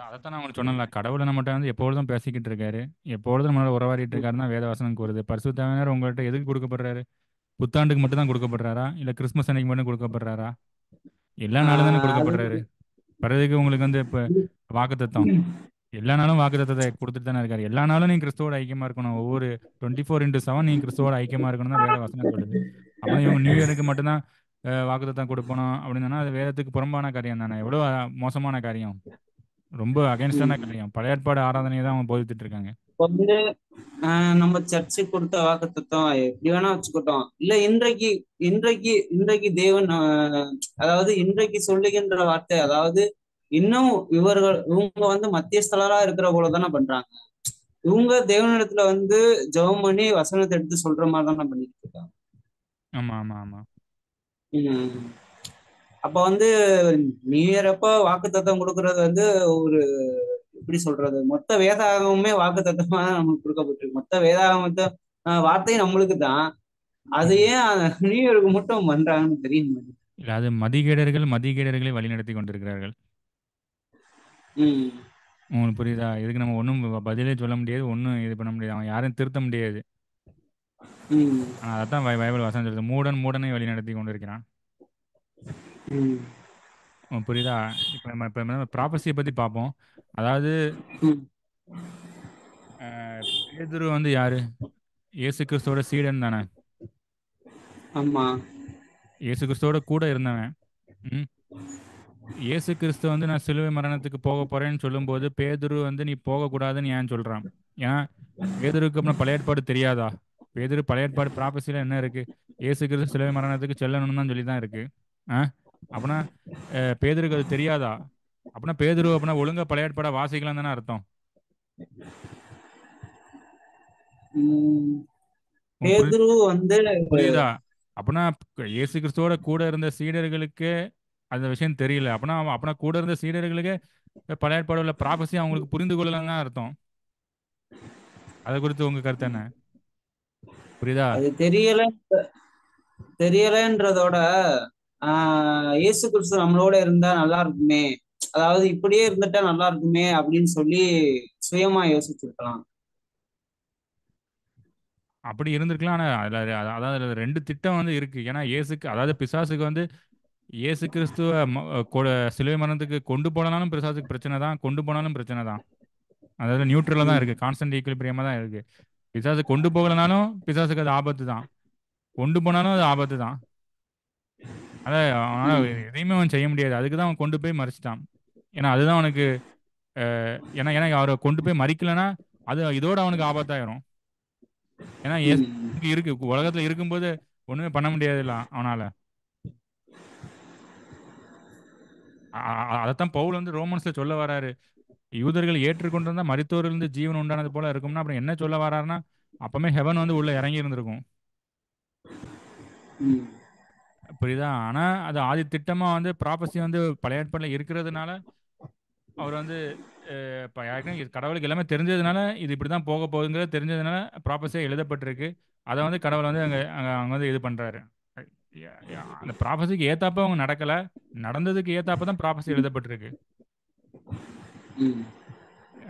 அதைத்தான் நான் உங்களுக்கு சொன்னேன்ல, கடவுளை நம்மகிட்ட வந்து எப்பொழுதும் பேசிக்கிட்டு இருக்காரு, எப்பொழுதும் நம்மளோட உறவாடிட்டு இருக்காருன்னு தான் வேதவசனம் கூறுது. பரிசுத்தாவியானவர் உங்கள்கிட்ட எதுக்கு கொடுக்கப்படுறாரு? புத்தாண்டுக்கு மட்டும் தான் கொடுக்கப்படுறாரா, இல்லை கிறிஸ்மஸ் அன்னைக்கு மட்டும் கொடுக்கப்படுறாரா? எல்லா நாளும் தானே அது கொடுக்கப்படுறாரு. பிறகு உங்களுக்கு வந்து இப்போ வாக்குத்தத்தம் எல்லா நாளும் வாக்குத்தத்தத்தை கொடுத்துட்டு தானே இருக்காரு. எல்லா நாளும் நீ கிறிஸ்துவோட ஐக்கியமா இருக்கணும், ஒவ்வொரு 24x7 நீ கிறிஸ்துவோட ஐக்கியமா இருக்கணும் தான் வேத வசனம் சொல்லுது. அப்படின்னா இவங்க நியூ இயருக்கு மட்டும்தான் வாக்குத்தத்தம் கொடுக்கணும் அப்படின்னா அது வேதத்துக்கு புறம்பான காரியம் தானே, எவ்வளோ மோசமான காரியம், ரொம்ப அகைன்ஸ்டான ம். காரியம். பழைய ஏற்பாடு ஆராதனையை தான் அவங்க போதித்துட்டு இருக்காங்க. இப்ப வந்து நம்ம சர்ச்சுக்கு கொடுத்த வாக்குத்தத்தம் எப்படி வேணா வச்சுக்கிட்டோம். இல்ல இன்றைக்கு இன்றைக்கு இன்றைக்கு தேவன் அதாவது இன்றைக்கு சொல்லுகின்ற வார்த்தை, அதாவது இன்னும் இவங்க வந்து மத்தியஸ்தலரா இருக்கிற போல தானே பண்றாங்க. இவங்க தேவனிடத்துல வந்து ஜெபம் பண்ணி வசனத்தை எடுத்து சொல்ற மாதிரி தானே பண்ணிட்டு இருக்காங்க. ஆமா ஆமா ஆமா. ம். அப்ப வந்து நியூ இயர் அப்ப வாக்குத்தத்தம் கொடுக்கறது வந்து ஒரு எப்படி சொல்றது, மொத்த வேதாகமுமே வாக்குத்தத்தமா தான் நமக்கு கொடுக்கப்பட்டிருக்கு. மொத்த வேதாகமத்தை வார்த்தையும் நம்மளுக்கு தான். அது ம். ஏன் நியூ இயருக்கு மட்டும் பண்றாங்கன்னு தெரிய மாட்டேங்குது. இல்லை, அது மதிகேடர்கள் மதிகேடர்களை வழிநடத்தி கொண்டிருக்கிறார்கள். ம். உங்களுக்கு புரியுதா? இதுக்கு நம்ம ஒன்றும் பதிலே சொல்ல முடியாது, ஒன்றும் இது பண்ண முடியாது, அவன் யாரையும் திருத்த முடியாது. ம். ஆனால் அதைத்தான் பைபிள் வசனம் சொல்லுது, மூடன் மூடனை வழிநடத்தி கொண்டிருக்கிறான். ம். புரியுதா? இப்போ நம்ம ப்ராப்பர்சியை பற்றி பார்ப்போம். அதாவது ம். பேதுரு வந்து யாரு? இயேசு கிறிஸ்துவோட சீடன் தானே. ஆமா. இயேசு கிறிஸ்துவோட கூட இருந்தவன். ம். இயேசு கிறிஸ்து வந்து நான் சிலுவை மரணத்துக்கு போக போறேன்னு சொல்லும்போது பேதுரு வந்து நீ போகக்கூடாதுன்னு ஏன் சொல்றான்? ஏன்னா பேதுருக்கு அப்புறம் பழைய ஏற்பாடு தெரியாதா? பேதுரு பழைய ஏற்பாடு ப்ராப்பர்சியில் என்ன இருக்கு? இயேசு கிறிஸ்து சிலுவை மரணத்துக்கு செல்லணும்னு தான் சொல்லி தான் இருக்கு. ஆ அப்படின்னா பேதுருக்கு அது தெரியாதா? அப்படின்னா பேதுரு அப்படின்னா ஒழுங்கா பழைய ஏற்பாடை வாசிக்கலாம் தானே அர்த்தம். ம். உனக்கு பேதுரு வந்து புரியுதா? அப்படின்னா இயேசு கிறிஸ்துவோட கூட இருந்த சீடர்களுக்கு அந்த விஷயம் தெரியல. அப்படின்னா கூட இருந்த சீடர்களுக்கு பழைய ஏற்பாடு உள்ள ப்ராபஸி அவங்களுக்கு புரிந்து கொள்ளலன்னு தான் அர்த்தம். அதை குறித்து உங்க கருத்து என்ன? புரியுதா? அது தெரியலன்றதோட இயேசு கிறிஸ்து நம்மளோட இருந்தா நல்லா இருக்குமே, அதாவது இப்படியே இருந்துட்டா நல்லா இருக்குமே அப்படின்னு சொல்லி சுயமா யோசிச்சிருக்கலாம். அப்படி இருந்திருக்கலாம். ஆனால் அதாவது அதுல ரெண்டு திட்டம் வந்து இருக்கு. ஏன்னா இயேசுக்கு அதாவது பிசாசுக்கு வந்து இயேசு கிறிஸ்துவ சிலுவை மரணத்துக்கு கொண்டு போனாலும் பிசாசுக்கு பிரச்சனை தான், கொண்டு போனாலும் பிரச்சனை தான். அதாவது நியூட்ரலாக தான் ம். இருக்கு, கான்ஸ்டன்ட் ஈக்குலிபிரியமா தான் இருக்கு. பிசாசு கொண்டு போகலனாலும் பிசாசுக்கு அது ஆபத்து தான், கொண்டு போனாலும் அது ஆபத்து தான். அதான் அவனால் ம். எதையுமே அவன் செய்ய முடியாது, அதுக்கு தான் அவன் கொண்டு போய் மறிச்சிட்டான். ஏன்னா அதுதான் அவனுக்கு ஏன்னா ஏன்னா அவரை கொண்டு போய் மறிக்கலைன்னா அது இதோட அவனுக்கு ஆபத்தாயிரும். ஏன்னா ம். இருக்கு உலகத்துல இருக்கும்போது ஒண்ணுமே பண்ண முடியாதுல்ல அவனால. அதைத்தான் பவுல் வந்து ரோமன்ஸ்ல சொல்ல வராரு. யூதர்கள் ஏற்றுக்கொண்டிருந்தா மரித்தோரிலிருந்து ஜீவன் உண்டானது போல இருக்கும்னா அப்புறம் என்ன சொல்ல வராருன்னா அப்பமே ஹெவன் வந்து உள்ள இறங்கி இருந்திருக்கும். ம். புரியுதா? ஆனா அது ஆதி திட்டமா வந்து ப்ராப்பர்சி வந்து பழைய ஏற்பாடுல இருக்கிறதுனால அவர் வந்து ஏற்கனவே கடவுளுக்கு எல்லாமே தெரிஞ்சதுனால இது இப்படிதான் போக போகுதுங்கிறது தெரிஞ்சதுனால ப்ராப்பர்சியா எழுதப்பட்டிருக்கு. அதை வந்து கடவுள் வந்து அங்க அங்க அவங்க வந்து இது பண்றாரு. அந்த ப்ராப்பர்சிக்கு ஏத்தாப்ப அவங்க நடக்கல, நடந்ததுக்கு ஏத்தாப்ப தான் ப்ராப்பர்சி எழுதப்பட்டிருக்கு. ம்.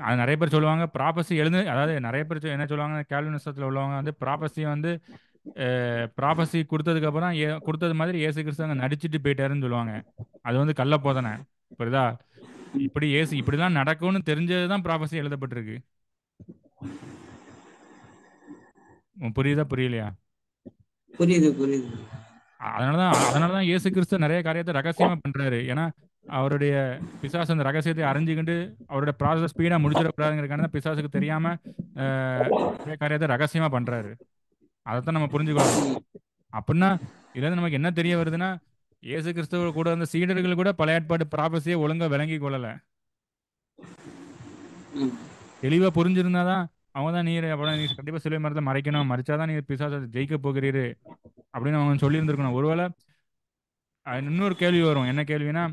அது நிறைய பேர் சொல்லுவாங்க ப்ராப்பர்சி எழுது, அதாவது நிறைய பேர் என்ன சொல்லுவாங்க, கேல்வினிசத்தில் உள்ளவங்க வந்து ப்ராப்பர்சி வந்து ப்ராப்பர்சி கொடுத்ததுக்கு அப்புறம் கொடுத்தது மாதிரி இயேசு கிறிஸ்து அங்கே நடிச்சிட்டு போயிட்டாருன்னு சொல்லுவாங்க. அது வந்து கள்ள போதனை. புரியுதா? இப்படி இயேசு இப்படிலாம் நடக்கும்னு தெரிஞ்சது தான் ப்ராப்பர்சி எழுதப்பட்டிருக்கு. புரியுதா புரியலையா? புரியுது புரியுது. அதனாலதான் இயேசு கிறிஸ்து நிறைய காரியத்தை ரகசியமா பண்றாரு. ஏன்னா அவருடைய பிசாசு அந்த ரகசியத்தை அறிஞ்சுக்கிட்டு அவருடைய ப்ராசஸ் ஸ்பீடா முடிச்சிடக்கூடாதுங்கிறதுக்கான தான் பிசாசுக்கு தெரியாம நிறைய காரியத்தை ரகசியமா பண்றாரு. அதைத்தான் நம்ம புரிஞ்சுக்கொள்ளணும். அப்படின்னா இதுல இருந்து நமக்கு என்ன தெரிய வருதுன்னா இயேசு கிறிஸ்துவ கூட இருந்த சீடர்கள் கூட பழைய ஏற்பாடு ப்ராபஸியை ஒழுங்கா விளங்கி கொள்ளல. ம். தெளிவா புரிஞ்சிருந்தாதான் அவங்க தான் நீர் அப்புறம் நீ கண்டிப்பா சிலுவை மரத்தை மறைக்கணும், மறைச்சாதான் நீ பிசாசை ஜெயிக்க போகிறீரு அப்படின்னு அவங்க சொல்லியிருந்திருக்கணும். ஒருவேளை இன்னொரு கேள்வி வரும், என்ன கேள்வினா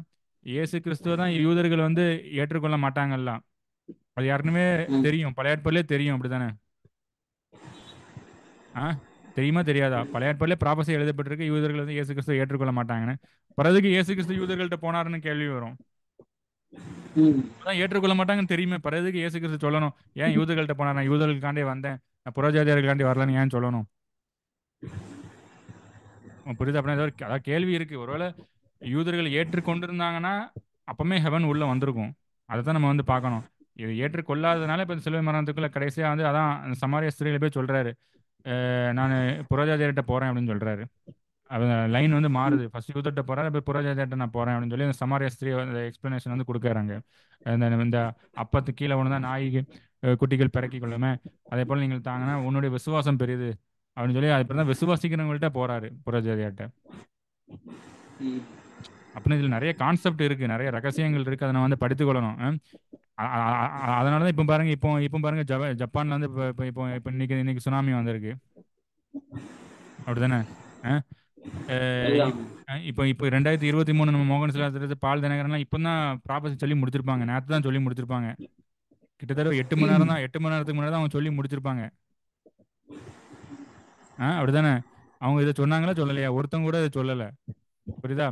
இயேசு கிறிஸ்துவ தான் யூதர்கள் வந்து ஏற்றுக்கொள்ள மாட்டாங்கல்ல. அது யாருக்குமே ம். தெரியும், பழைய ஏற்பாடுலேயே தெரியும் அப்படித்தானே? ஆ தெரியுமா தெரியாதா? பழைய ஏற்பாடுலேயே ப்ராபஸி எழுதப்பட்டிருக்கு யூதர்கள் வந்து இயேசு கிறிஸ்துவ ஏற்றுக்கொள்ள மாட்டாங்கன்னு. பிறகு இயேசு கிறிஸ்து யூதர்கள்ட்ட போனாருன்னு கேள்வி வரும். ம் அதான் ஏற்றுக்கொள்ள மாட்டாங்கன்னு தெரியுமே, பிறகு எதுக்கு இயேசு கிறிஸ்து சொல்லணும்? ஏன் யூதர்கள்ட்ட போனா, நான் யூதர்களுக்காண்டே வந்தேன், நான் புறஜாதியார்களுக்காண்டி வரலன்னு ஏன் சொல்லணும்? புரியுது? அப்படின்னா ஏதோ அதாவது கேள்வி இருக்கு. ஒருவேளை யூதர்கள் ஏற்றுக்கொண்டிருந்தாங்கன்னா அப்பமே ஹெவன் உள்ள வந்திருக்கும். அதை தான் நம்ம வந்து பார்க்கணும். இது ஏற்றுக்கொள்ளாததுனால இப்போ இந்த சிலுவை மரணத்துக்குள்ள கடைசியா வந்து அதான் அந்த சமாரிய ஸ்திரீல போய் சொல்றாரு, நான் புறஜாதியர்கிட்ட போறேன் அப்படின்னு சொல்றாரு. அவங்க லைன் வந்து மாறுது. ஃபர்ஸ்ட் யூதர்கிட்ட போறாரு, அப்புறம் புறஜாதியர்கிட்ட நான் போறேன் அப்படின்னு சொல்லி அந்த சமாரிய ஸ்திரீ அந்த எக்ஸ்பிளனேஷன் வந்து கொடுக்குறாங்க. இந்த அப்பத்து கீழே ஒன்று தான் நாய்க்கு குட்டிகள் பிறக்கி கொள்ளுமே, அதே போல் நீங்கள் தாங்கன்னா உன்னுடைய விசுவாசம் பெரியது அப்படின்னு சொல்லி அது தான் விசுவாசிக்கிறவங்கள்ட்ட போறாரு புறஜாதியார்ட்ட. ம் அப்படின்னு இதில் நிறைய கான்செப்ட் இருக்கு, நிறைய ரகசியங்கள் இருக்கு, அதை நான் வந்து படித்துக்கொள்ளணும். அதனால தான் இப்போ பாருங்க, இப்போ பாருங்க ஜப்பான்ல வந்து இப்போ இப்போ இப்போ இன்னைக்கு இன்னைக்கு சுனாமி வந்திருக்கு, அப்படிதானே? அஹ் எல்லாம். இப்போ இப்போ 2023 நம்ம மோகன் சிலாத்திரத்து பால் தினகரன்லாம் இப்போ தான் ப்ராப்பர்ட்டி சொல்லி முடிச்சிருப்பாங்க, நேற்று தான் சொல்லி முடிச்சிருப்பாங்க. கிட்டத்தட்ட 8 மணி நேரம் தான், 8 மணி நேரத்துக்கு முன்னாடி தான் அவங்க சொல்லி முடிச்சிருப்பாங்க. அப்படிதானே? அவங்க இதை சொன்னாங்களா சொல்லலையா? ஒருத்தவங்க கூட இதை சொல்லலை. புரியுதா?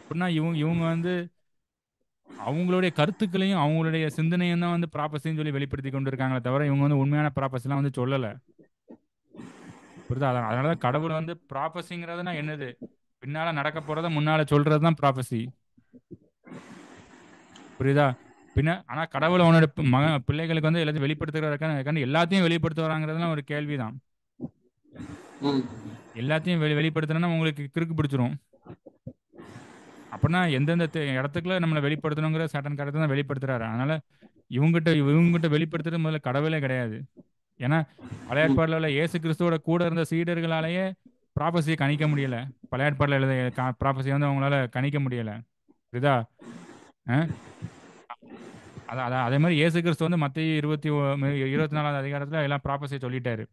அப்படின்னா இவங்க இவங்க வந்து அவங்களுடைய கருத்துக்களையும் அவங்களுடைய சிந்தனையும் தான் வந்து ப்ராப்பர்ட்டின்னு சொல்லி வெளிப்படுத்தி கொண்டு இருக்காங்களே தவிர இவங்க வந்து உண்மையான ப்ராப்பர்ட்டிலாம் வந்து சொல்லலை. புரியுதா? அதனால தான் கடவுள் வந்து ப்ராப்பர்ட்டிங்கிறதுனா என்னது? பின்னால நடக்க போறத முன்னால சொல்றது தான் ப்ராப்பர்ட்டி. புரியுதா? ஆனா கடவுள் அவனோட பிள்ளைகளுக்கு வந்து எல்லாத்தையும் வெளிப்படுத்துறதுக்கான எல்லாத்தையும் வெளிப்படுத்துவாங்கிறதுலாம் ஒரு கேள்விதான். ம் எல்லாத்தையும் வெளிப்படுத்தணும்னா உங்களுக்கு கிறுக்கு பிடிச்சிரும். அப்படின்னா எந்தெந்த இடத்துக்குள்ள நம்மளை வெளிப்படுத்தணுங்கிற சட்டன் கருத்தை தான் வெளிப்படுத்துறாரு. அதனால இவங்ககிட்ட வெளிப்படுத்துறது முதல்ல கடவுளே கிடையாது. ஏன்னா பழைய ம் ஏற்பாடுல உள்ள இயேசு கிறிஸ்துவோட கூட இருந்த சீடர்களாலேயே ப்ராபஸியை கணிக்க முடியல. பழைய ஏற்பாடுல எழுத ப்ராபஸியை வந்து அவங்களால கணிக்க முடியல. புரியுதா? அஹ் அதே மாதிரி இயேசு கிறிஸ்து வந்து மத்திய 24வது அதிகாரத்துல எல்லாம் ப்ராபஸியை சொல்லிட்டாரு.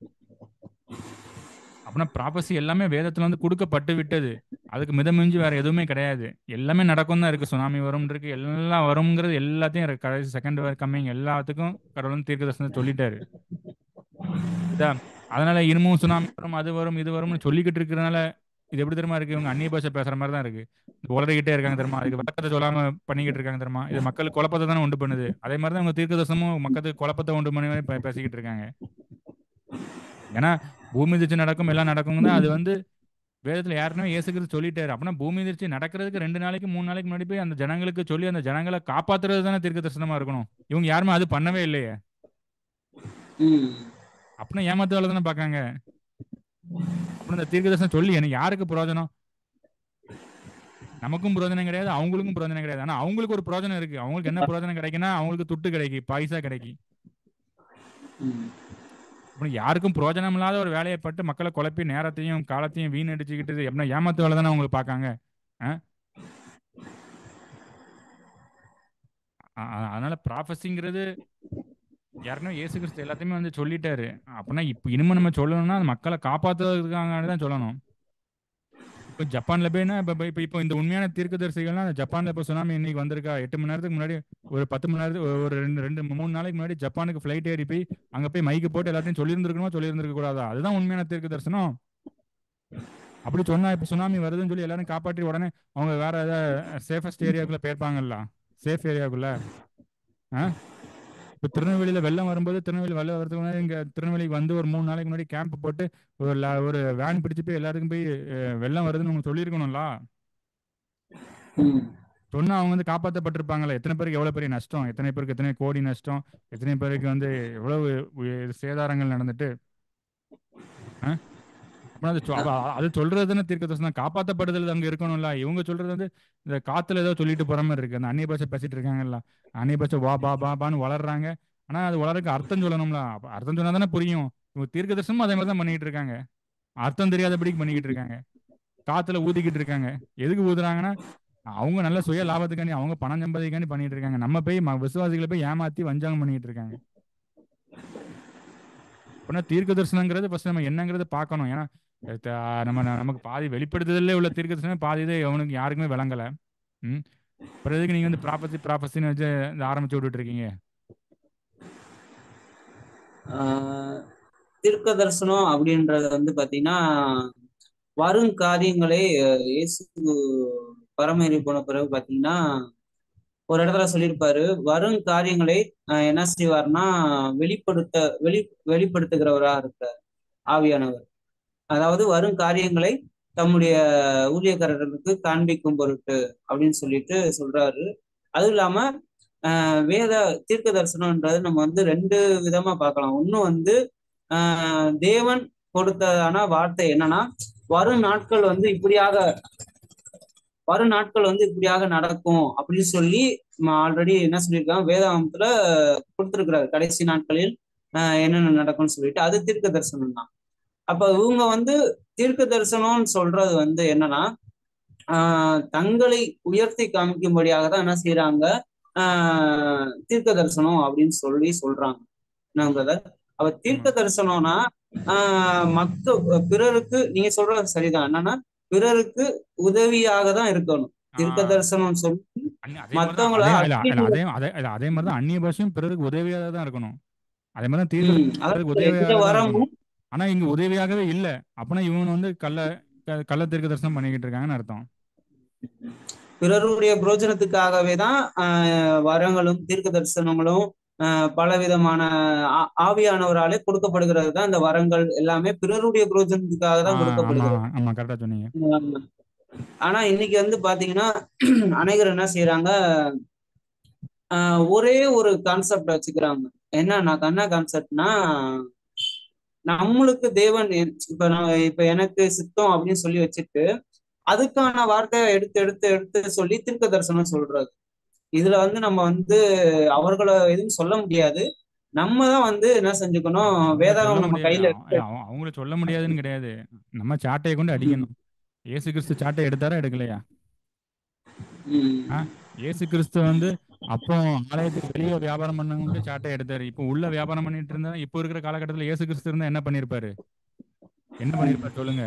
அப்படின்னா ப்ராபஸி எல்லாமே வேதத்துல வந்து கொடுக்கப்பட்டு விட்டது. அதுக்கு மிதமிஞ்சி வேற எதுவுமே கிடையாது. எல்லாமே நடக்கும் தான் இருக்கு. சுனாமி வரும் இருக்கு, எல்லாம் வருங்கிறது எல்லாத்தையும் கடைசி செகண்ட் கம்மிங் எல்லாத்துக்கும் கடவுள் வந்து தீர்க்கதரிசனம் சொல்லிட்டாரு. புரியுதா? அதனால இன்னமும் சுனாமி வரும், அது வரும், இது வரும்னு சொல்லிக்கிட்டு இருக்கிறதுனால இது எப்படி தெரியுமா இருக்கு? இவங்க அந்நிய பாஷை பேசுற மாதிரி தான் இருக்கு. உளறிக்கிட்டே இருக்காங்க தெரியுமா? அதுக்கு விளக்கத்தை சொல்லாம பண்ணிக்கிட்டு இருக்காங்க தெரியுமா? இது மக்களுக்கு குழப்பத்தை தானே உண்டு பண்ணுது. அதே மாதிரி தான் இவங்க தீர்க்கதரிசனமும் மக்களுக்கு குழப்பத்தை உண்டு பண்ணி பேசிக்கிட்டு இருக்காங்க. ஏன்னா பூமி அதிர்ச்சி நடக்கும், எல்லாம் நடக்கும் தான் அது வந்து வேதத்துல யாருன்னா இயேசுக்கிறது சொல்லிட்டாரு. அப்படின்னா பூமி அதிர்ச்சி நடக்கிறதுக்கு 2 நாளைக்கு 3 நாளைக்கு முன்னாடி போய் அந்த ஜனங்களுக்கு சொல்லி அந்த ஜனங்களை காப்பாத்துறது தானே தீர்க்க தரிசனமா இருக்கணும். இவங்க யாருமே அது பண்ணவே இல்லையே. ம் அப்படின்னா ஏமாத்து வேலை தானே பார்க்காங்க. அப்படின்னு இந்த தீர்க்க தரிசனம் சொல்லி எனக்கு யாருக்கு பிரயோஜனம்? நமக்கும் பிரயோஜனம் கிடையாது, அவங்களுக்கும் பிரயோஜனம் கிடையாது. ஆனா அவங்களுக்கு ஒரு பிரயோஜனம் இருக்கு. அவங்களுக்கு என்ன பிரயோஜனம் கிடைக்குன்னா அவங்களுக்கு துட்டு கிடைக்கி, பைசா கிடைக்கி. ம் அப்படி யாருக்கும் பிரயோஜனம் இல்லாத ஒரு வேலையை பட்டு மக்களை குழப்பி நேரத்தையும் காலத்தையும் வீணடிச்சுக்கிட்டு எப்படின்னா ஏமாத்து வேலை தானே அவங்களுக்கு பார்க்காங்க. அதனால ப்ராஃபஸிங்கிறது யாருன்னா இயேசு கிறிஸ்து எல்லாத்தையுமே வந்து சொல்லிட்டாரு. அப்படின்னா இப்போ இனிமே நம்ம சொல்லணும்னா அது மக்களை காப்பாற்றுறதுக்காக தான் சொல்லணும். இப்போ ஜப்பான்ல போய்னா இப்போ இப்போ இப்போ இந்த உண்மையான தீர்க்கதரிசிகள்லாம் ஜப்பான்ல இப்போ சுனாமி இன்னைக்கு வந்திருக்கா? 8 மணி நேரத்துக்கு முன்னாடி ஒரு 10 மணி நேரத்துக்கு ஒரு 2 3 நாளைக்கு முன்னாடி ஜப்பானுக்கு ஃப்ளைட் ஏறி போய் அங்கே போய் மைக்கு போட்டு எல்லாத்தையும் சொல்லியிருந்துருக்கணுமா சொல்லியிருந்திருக்க கூடாதா? அதுதான் உண்மையான தீர்க்க தரிசனம். அப்படி சொன்னா இப்போ சுனாமி வருதுன்னு சொல்லி எல்லாரும் காப்பாற்றி உடனே அவங்க வேற ஏதாவது சேஃபஸ்ட் ஏரியாவுக்குள்ள போயிருப்பாங்கல்ல, சேஃப் ஏரியாவுக்குள்ள. இப்போ திருநெல்வேலியில வெள்ளம் வரும்போது திருநெல்வேலி வெள்ளம் வரதுக்கு முன்னாடி இங்கே திருநெல்வேலிக்கு வந்து ஒரு 3 நாளைக்கு முன்னாடி கேம்ப் போட்டு ஒரு வேன் பிடிச்சி போய் எல்லாருக்கும் போய் வெள்ளம் வருதுன்னு உங்களுக்கு சொல்லியிருக்கணும்ல. சொன்னா அவங்க வந்து காப்பாற்றப்பட்டிருப்பாங்களே. எத்தனை பேருக்கு எவ்வளவு பெரிய நஷ்டம், எத்தனை பேருக்கு எத்தனை கோடி நஷ்டம், எத்தனை பேருக்கு வந்து எவ்வளவு சேதாரங்கள் நடந்துட்டு. அது சொல்றதுன்னு தீர்க்க தரிசனம் காப்பாற்றப்படுதல் அங்க இருக்கணும்ல. இவங்க சொல்றது வந்து இந்த காத்துல ஏதோ சொல்லிட்டு போற மாதிரி இருக்கு. அந்த அந்நிய பாஷை பேசிட்டு இருக்காங்கல்ல, அந்நிய பாஷை வா பா பான்னு வளர்றாங்க. ஆனா அது வளர்றதுக்கு அர்த்தம் சொல்லணும்ல. அர்த்தம் சொன்னா தானே புரியும். இவங்க தீர்க்க தரிசனமும் அதே மாதிரி தான் பண்ணிட்டு இருக்காங்க. அர்த்தம் தெரியாதபடிக்கு பண்ணிக்கிட்டு இருக்காங்க. காத்துல ஊதிக்கிட்டு இருக்காங்க. எதுக்கு ஊதுறாங்கன்னா அவங்க நல்ல சுய லாபத்துக்காண்டி அவங்க பணம் சம்பாதிக்காண்டி பண்ணிட்டு இருக்காங்க. நம்ம போய் விசுவாசிகளை போய் ஏமாத்தி வஞ்சாங்கம் பண்ணிட்டு இருக்காங்க. அப்படின்னா தீர்க்க தரிசனங்கிறது ஃபர்ஸ்ட் நம்ம என்னங்கிறத பார்க்கணும். ஏன்னா நமக்கு பாதி வெளிப்படுத்துதலே உள்ள தீர்க்க தரிசனம் பாதி இது அவனுக்கு யாருக்குமே விளங்கலை. அப்புறம் எதுக்கு நீங்க வந்து ப்ராப்பர்ட்டின்னு வச்சு ஆரம்பிச்சு விட்டுட்டு இருக்கீங்க? தீர்க்க தரிசனம் அப்படின்றது வந்து பாத்தீங்கன்னா வரும் காரியங்களே இயேசு பரமேறி போன பிறகு பாத்தீங்கன்னா ஒரு இடத்துல சொல்லியிருப்பாரு, வரும் காரியங்களை என்ன செய்வார்னா வெளிப்படுத்த வெளி வெளிப்படுத்துகிறவரா இருக்கார் ஆவியானவர். அதாவது வரும் காரியங்களை தம்முடைய ஊழியக்காரர்களுக்கு காண்பிக்கும் பொருட்டு அப்படின்னு சொல்லிட்டு சொல்றாரு. அதுவும் இல்லாம வேத தீர்க்க தரிசனம்ன்றது நம்ம வந்து ரெண்டு விதமா பார்க்கலாம். ஒண்ணு வந்து தேவன் கொடுத்ததான வார்த்தை என்னன்னா, வரும் நாட்கள் வந்து இப்படியாக வரும் நாட்கள் வந்து இப்படியாக நடக்கும் அப்படின்னு சொல்லி ஆல்ரெடி என்ன சொல்லியிருக்காங்க, வேதாகமத்துல கொடுத்திருக்கிறாரு. கடைசி நாட்களில் என்னென்ன நடக்கும்னு சொல்லிட்டு அது தீர்க்க தரிசனம் தான். அப்ப இவங்க வந்து தீர்க்க தரிசனம்னு சொல்றது வந்து என்னன்னா, தங்களை உயர்த்தி காமிக்கும்படியாக தான் என்ன செய்யறாங்க, தீர்க்க தரிசனம் அப்படின்னு சொல்லி சொல்றாங்க. அப்ப தீர்க்க தரிசனம்னா பிறருக்கு நீங்க சொல்றது சரிதான். என்னன்னா பிறருக்கு உதவியாக தான் இருக்கணும் தீர்க்க தரிசனம் சொல்லி மத்தவங்கள அதே மாதிரிதான் அந்நிய பாஷையும் பிறருக்கு உதவியாக தான் இருக்கணும். அதே மாதிரிதான் தீர்க்க உதவியாக வரணும். ஆனா இங்க உதவியாகவே இல்லை. அப்படின்னா இவங்க வந்து கள்ள தீர்க்க தரிசனம் பண்ணிக்கிட்டு இருக்காங்கன்னு அர்த்தம். பிறருடைய புரோஜனத்துக்காகவே தான் வரங்களும் தீர்க்க தரிசனங்களும் பல விதமான ஆவியானவராலே கொடுக்கப்படுகிறது தான். இந்த வரங்கள் எல்லாமே பிறருடைய புரோஜனத்துக்காக தான் கொடுக்கப்படுகிறது. ஆனா இன்னைக்கு வந்து பாத்தீங்கன்னா அனைவர் என்ன செய்யறாங்க, ஒரே ஒரு கான்செப்ட் வச்சுக்கிறாங்க. என்ன கான்செப்ட்னா, நம்மளுக்கு தேவன் இப்ப எனக்கு சித்தம் அப்படின்னு சொல்லி வச்சுட்டு அதுக்கான வார்த்தையை எடுத்து எடுத்து எடுத்து சொல்லி தீர்க்க தரிசனம் சொல்றது. இதுல வந்து நம்ம வந்து அவர்களை எதுவும் சொல்ல முடியாது. நம்ம தான் வந்து என்ன செஞ்சுக்கணும், வேதாகம் நம்ம கையில அவங்கள சொல்ல முடியாதுன்னு கிடையாது, நம்ம சாட்டையை கொண்டு அடிக்கணும். இயேசு கிறிஸ்து சாட்டை எடுத்தாரா எடுக்கலையா? இயேசு கிறிஸ்து வந்து அப்போ ஆலயத்துக்கு வெளியே வியாபாரம் பண்ணவங்க சாட்டை எடுத்தாரு. இப்போ உள்ள வியாபாரம் பண்ணிட்டு இருந்தா இப்போ இருக்கிற காலகட்டத்தில் இயேசு கிறிஸ்து இருந்தா என்ன பண்ணிருப்பாரு சொல்லுங்க.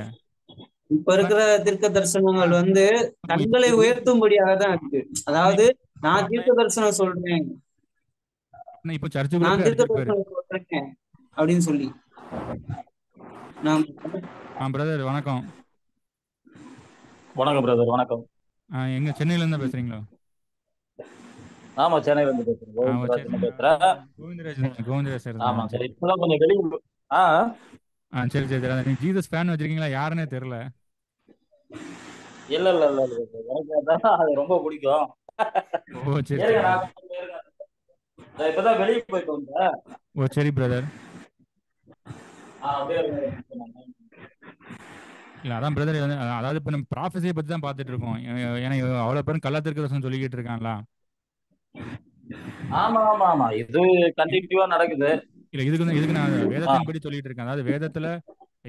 இப்ப இருக்கிற தீர்க்க தரிசனங்கள் வந்து தங்களை உயர்த்தும்படியாக தான் இருக்கு. அதாவது நான் தீர்க்க தரிசனம் சொல்றேன், இப்ப நான் தீர்க்க தரிசனம் சொல்றேன் அப்படின்னு சொல்லி. பிரதர் வணக்கம். வணக்கம் பிரதர். வணக்கம். எங்க சென்னையில இருந்தா பேசுறீங்களா? ஆமா, சென்னையில இருந்து பேசுறேன். கோவிந்தராஜ் சார். ஆமா சார். இப்பதான் கொஞ்சம் வெளியே. சரி சரி. நீங்க ஜீசஸ் ஃபேன் வச்சிருக்கீங்களா? யாருன்னே தெரியல. இல்ல இல்ல இல்ல எனக்கு அது ரொம்ப பிடிக்கும். ஓ சரி. இப்பதான் வெளியே போயிட்டு வந்தேன். ஓ சரி பிரதர். இல்ல அதான் பிரதர், அதாவது இப்ப நம்ம ப்ராஃபஸியை பத்தி தான் பார்த்துட்டு இருக்கோம். ஏன்னா அவ்வளவு பேரும் கள்ளத்திற்கு சொல்லிக்கிட்டு இருக்காங்களா? ஆமா ஆமா ஆமா, இது கண்டினியூவா நடக்குது. இல்ல இதுக்கு நான் வேதத்தின் படி சொல்லிட்டு இருக்கேன். அதாவது வேதத்துல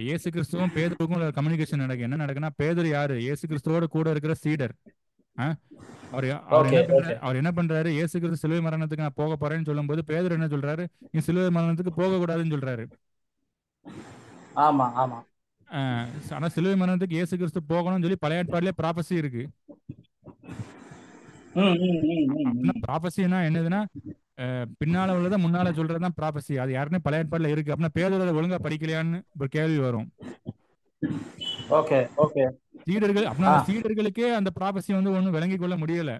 இயேசு கிறிஸ்துவும் பேதுருக்கும் கம்யூனிகேஷன் நடக்கு. என்ன நடக்குன்னா, பேதுரு யாரு? இயேசு கிறிஸ்துவோட கூட இருக்கிற சீடர். அவர் என்ன பண்றாரு, இயேசு கிறிஸ்து சிலுவை மரணத்துக்கு நான் போக போறேன்னு சொல்லும் போது பேதுரு என்ன சொல்றாரு, நீ சிலுவை மரணத்துக்கு போக கூடாதுன்னு சொல்றாரு. ஆமா ஆமா. ஆனா சிலுவை மரணத்துக்கு இயேசு கிறிஸ்து போகணும்னு சொல்லி பழைய ஏற்பாடுலயே ப்ராபசி இருக்கு. ப்ராபசினா என்னதுன்னா, பின்னால உள்ளதை முன்னால சொல்றதுதான் ப்ராபசி. அது யாருன்னு பழைய ஏற்பாடுல இருக்கு. அப்படின்னா பேதுரு ஒழுங்கா படிக்கலையான்னு ஒரு கேள்வி வரும். சீடர்களுக்கே அந்த ப்ராபசி வந்து ஒண்ணும் விளங்கி கொள்ள முடியல.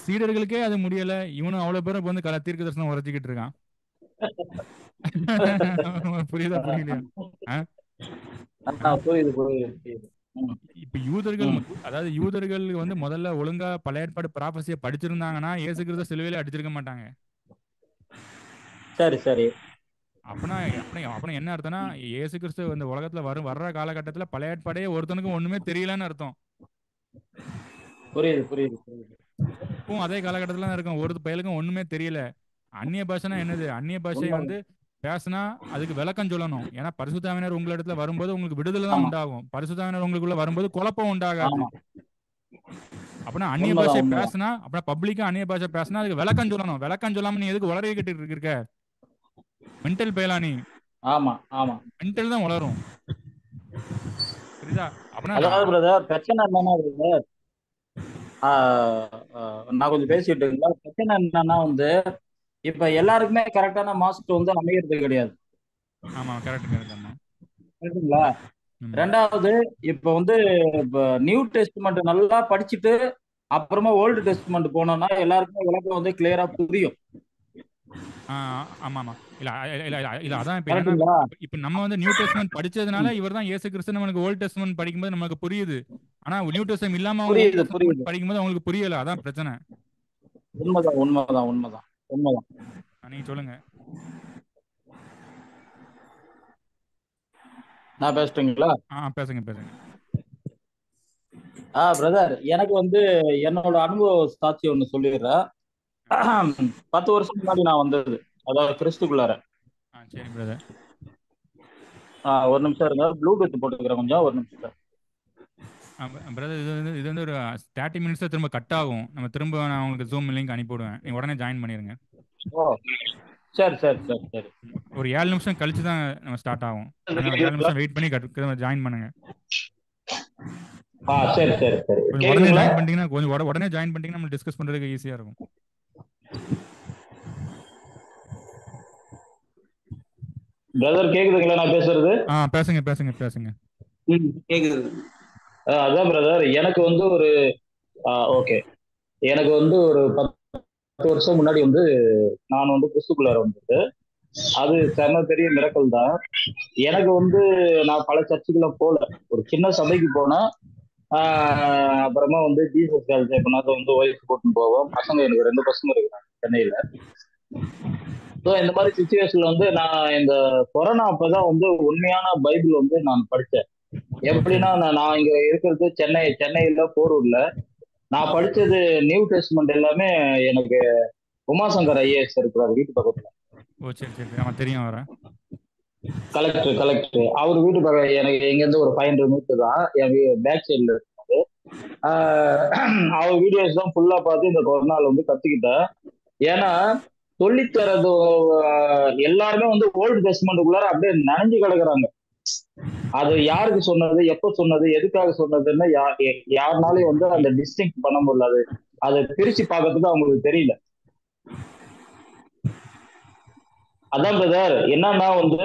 சீடர்களுக்கே அது முடியல. இவனும் அவ்வளவு பேரும் வந்து தீர்க்க தரிசனம் உரைச்சிக்கிட்டு இருக்கான். புரியுதா புரியலையா? இப்ப யூதர்கள் வந்து முதல்ல ஒழுங்கா பழைய ஏற்பாடு ப்ராபசியை படிச்சிருந்தாங்கன்னா இயேசு கிறிஸ்து சிலுவையில அடிச்சிருக்க மாட்டாங்க. சரி சரி. அப்படின்னா என்ன அர்த்தம்னா, இயேசு கிறிஸ்து இந்த உலகத்துல வர்ற காலகட்டத்துல பழைய ஏற்பாடே ஒருத்தனுக்கும் ஒண்ணுமே தெரியலன்னு அர்த்தம். புரியுது புரியுது புரியுது. இப்போ அதே காலகட்டத்துல தான் இருக்கும். ஒரு பயலுக்கும் ஒண்ணுமே தெரியல. அந்நிய பாஷைனா என்னது? அந்நிய பாஷை வந்து பேசினா அதுக்கு விளக்கம் சொல்லணும். ஏன்னா பரிசுத்த ஆவியானவர் உங்க இடத்துல வரும்போது உங்களுக்கு விடுதலை தான் உண்டாகும். பரிசுத்த ஆவியானவர் உங்களுக்குள்ள வரும்போது குழப்பம் உண்டாகாது. அப்படின்னா அந்நிய பாஷை பேசினா, அப்படின்னா பப்ளிக்கா அந்நிய பாஷை பேசினா அதுக்கு விளக்கம் சொல்லணும். விளக்கம் சொல்லாம நீ எதுக்கு உளறி கிட்டு இருக்க? மென்டல் பேலானி. ஆமா ஆமா, மென்டல் தான் உளரும். புரியுதா? அதாவது பிரதர் பிரச்சனை என்னன்னா, நான் கொஞ்சம் பேசிட்டு இருக்கேன். பிரச்சனை என்னன்னா வந்து இப்ப எல்லாருக்குமே கரெக்டான மாஸ்டர் வந்து அமைகிறது கிடையாது. ஆமா கரெக்ட் கரெக்ட். ஆமா கரெக்டுங்களா? ரெண்டாவது இப்ப வந்து இப்ப நியூ டெஸ்ட்மெண்ட் நல்லா படிச்சுட்டு அப்புறமா ஓல்டு டெஸ்ட்மெண்ட் போனோம்னா எல்லாருக்குமே விளக்கம் வந்து கிளியரா புரியும். ஆமா ஆமா. இல்ல இல்ல இல்ல இல்ல அதான் இப்ப என்னன்னா, கரெக்டுங்களா? இப்ப நம்ம வந்து நியூ டெஸ்ட்மென்ட் படிச்சதுனால இவர் தான் இயேசு கிறிஸ்து நம்மளுக்கு ஓல்ட் டெஸ்ட்மென்ட் படிக்கும்போது நமக்கு புரியுது. ஆனா நியூ டெஸ்ட்மென்ட் இல்லாம அவங்க ஓல்ட் புரியுது டெஸ்ட்மென்ட் புரியுது. படிக்கும்போது அவங்களுக்கு புரியல. அதான் பிரச்சனை. உண்மைதான் உண்மைதான் உண்மைதான் உண்மைதான். நீங்க சொல்லுங்க. நான் பேசட்டுங்களா? பேசுங்க பேசுங்க. பிரதர், எனக்கு வந்து என்னோட அனுபவ சாட்சி ஒண்ணு சொல்லிடுறேன். 10 வருஷம் முன்னாடி நான் வந்தது, அதாவது கிறிஸ்துக்குள்ளார. சரி பிரதர். ஒரு நிமிஷம் இருங்க, ப்ளூடூத் போட்டுக்கிறேன் கொஞ்சம், ஒரு நிமிஷம். பிரதர் இது வந்து ஒரு 30 மினிட்ஸ் திரும்ப கட் ஆகும். நம்ம திரும்ப நான் உங்களுக்கு ஜூம் லிங்க் அனுப்பிவிடுவேன். நீங்க உடனே ஜாயின் பண்ணிருங்க. ஓ, சரி சரி சரி சரி. ஒரு 7 நிமிஷம் கழிச்சு தான் நம்ம ஸ்டார்ட் ஆகும். அதனால ஒரு 7 நிமிஷம் வெயிட் பண்ணி ஜாயின் பண்ணுங்க. சரி சரி சரி. கொஞ்சம் உடனே ஜாயின் பண்ணிட்டீங்கன்னா உடனே ஜாயின் பண்ணிட்டீங்கன்னா நம்ம டிஸ்கஸ் பண்றதுக்கு ஈஸியா இருக்கும். பிரதர் கேக்குதுங்களா நான் பேசுறது? பேசுங்க பேசுங்க பேசுங்க. கேக்குது. அதான் பிரதர், எனக்கு வந்து ஒரு ஓகே, எனக்கு வந்து ஒரு 10 வருஷம் முன்னாடி வந்து நான் வந்து கிறிஸ்துக்குள்ளார வந்தது. அது செம பெரிய மிரக்கல் தான். எனக்கு வந்து நான் பல சர்ச்சுக்குள்ள போல, ஒரு சின்ன சபைக்கு போனேன். அப்புறமா வந்து ஜீசஸ் காலேஜ் எப்பனாவது வந்து ஒய்ஃப் கூட்டின்னு போவோம். பசங்க, எனக்கு 2 பசங்க இருக்கிறாங்க சென்னையில. ஸோ இந்த மாதிரி சுச்சுவேஷன்ல வந்து நான் இந்த கொரோனா அப்பதான் வந்து உண்மையான பைபிள் வந்து நான் படித்தேன். எப்படின்னா, நான் இங்க இருக்கிறது சென்னையில போரூர்ல. நான் படிச்சது நியூ டெஸ்ட்மெண்ட் எல்லாமே எனக்கு உமாசங்கர் ஐஏஎஸ் இருக்கிறார் வீட்டு பக்கத்துல. சரி சரி, ஆமா தெரியும். வர கலெக்டர் அவர் வீட்டு பக்கம் எனக்கு எங்க இருந்து ஒரு 500 மீட்டர் தான், என் பேக் சைட்ல இருக்காரு. அவர் வீடியோஸ் தான் ஃபுல்லா பார்த்து இந்த கொரோனால வந்து கத்துக்கிட்டேன். ஏன்னா சொல்லித்தரது எல்லாருமே வந்து ஓல்டு டெஸ்ட்மெண்ட்டுக்குள்ளார அப்படியே நனைஞ்சு கிடக்குறாங்க. அது யாருக்கு சொன்னது, எப்ப சொன்னது, எதுக்காக சொன்னதுன்னு யாருனாலையும் வந்து அந்த டிஸ்டிங் பண்ண முடியல. அதை பிரிச்சு பார்க்கறதுக்கு அவங்களுக்கு தெரியல. அதான் பிரதர், என்னன்னா வந்து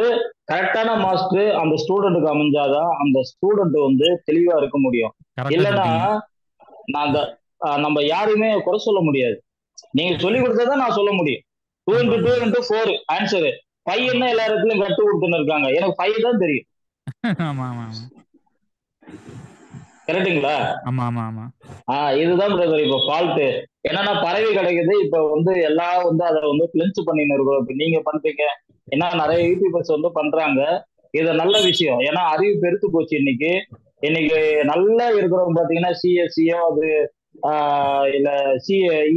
கரெக்டான மாஸ்டர் அந்த ஸ்டூடெண்ட்டுக்கு அமைஞ்சாதான் அந்த ஸ்டூடெண்ட் வந்து தெளிவா இருக்க முடியும். இல்லைன்னா நான் அந்த நம்ம யாருமே குறை சொல்ல முடியாது. நீங்க சொல்லி கொடுத்ததான் நான் சொல்ல முடியும். 2 into 2 into 4 ஆன்சரு. 5 என்ன எல்லா இடத்துலயும் கட்டு கொடுத்துன்னு இருக்காங்க, எனக்கு 5 தான் தெரியும். கரெக்டுங்களா? ஆமா ஆமா ஆமா. இதுதான் பிரதர் இப்ப ஃபால்ட். என்னன்னா பறவை கிடைக்குது, இப்ப வந்து எல்லாம் வந்து அதை வந்து கிளென்ஸ் பண்ணின்னு இருக்கோம். இப்ப நீங்க பண்றீங்க, ஏன்னா நிறைய யூடியூபர்ஸ் வந்து பண்றாங்க. இது நல்ல விஷயம், ஏன்னா அறிவு பெருத்து போச்சு. இன்னைக்கு நல்லா இருக்கிறவங்க பாத்தீங்கன்னா சிஎஸ்சியோ அது இல்ல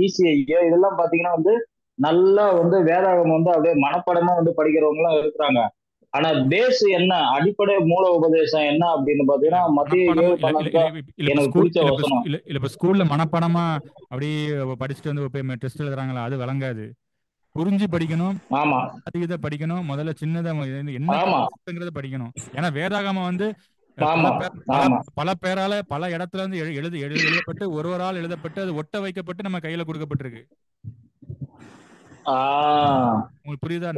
இசிஐயோ இதெல்லாம் பாத்தீங்கன்னா வந்து நல்லா வந்து வேதாகம் வந்து அப்படியே மனப்படமா வந்து படிக்கிறவங்க எல்லாம் இருக்கிறாங்க. ஆனா பேஸ் என்ன, அடிப்படை மூல உபதேசம் என்ன அப்படின்னு பாத்தீங்கன்னா மத்திய 7:12 எனக்கு பிடிச்ச வசனம். இல்ல ஸ்கூல்ல மனப்பாடமா அப்படியே படிச்சுட்டு வந்து டெஸ்ட் எழுதுறாங்களா, அது விளங்காது. புரிஞ்சு படிக்கணும். ஆமா, இதை படிக்கணும். முதல்ல சின்னதா என்ன படிக்கணும். ஏன்னா வேதாகமம் வந்து பல பேரால பல இடத்துல இருந்து எழுதப்பட்டு ஒரு ஆள் எழுதப்பட்டு அது ஒட்ட வைக்கப்பட்டு நம்ம கையில கொடுக்கப்பட்டிருக்கு. உங்களுக்கு புரியுதா?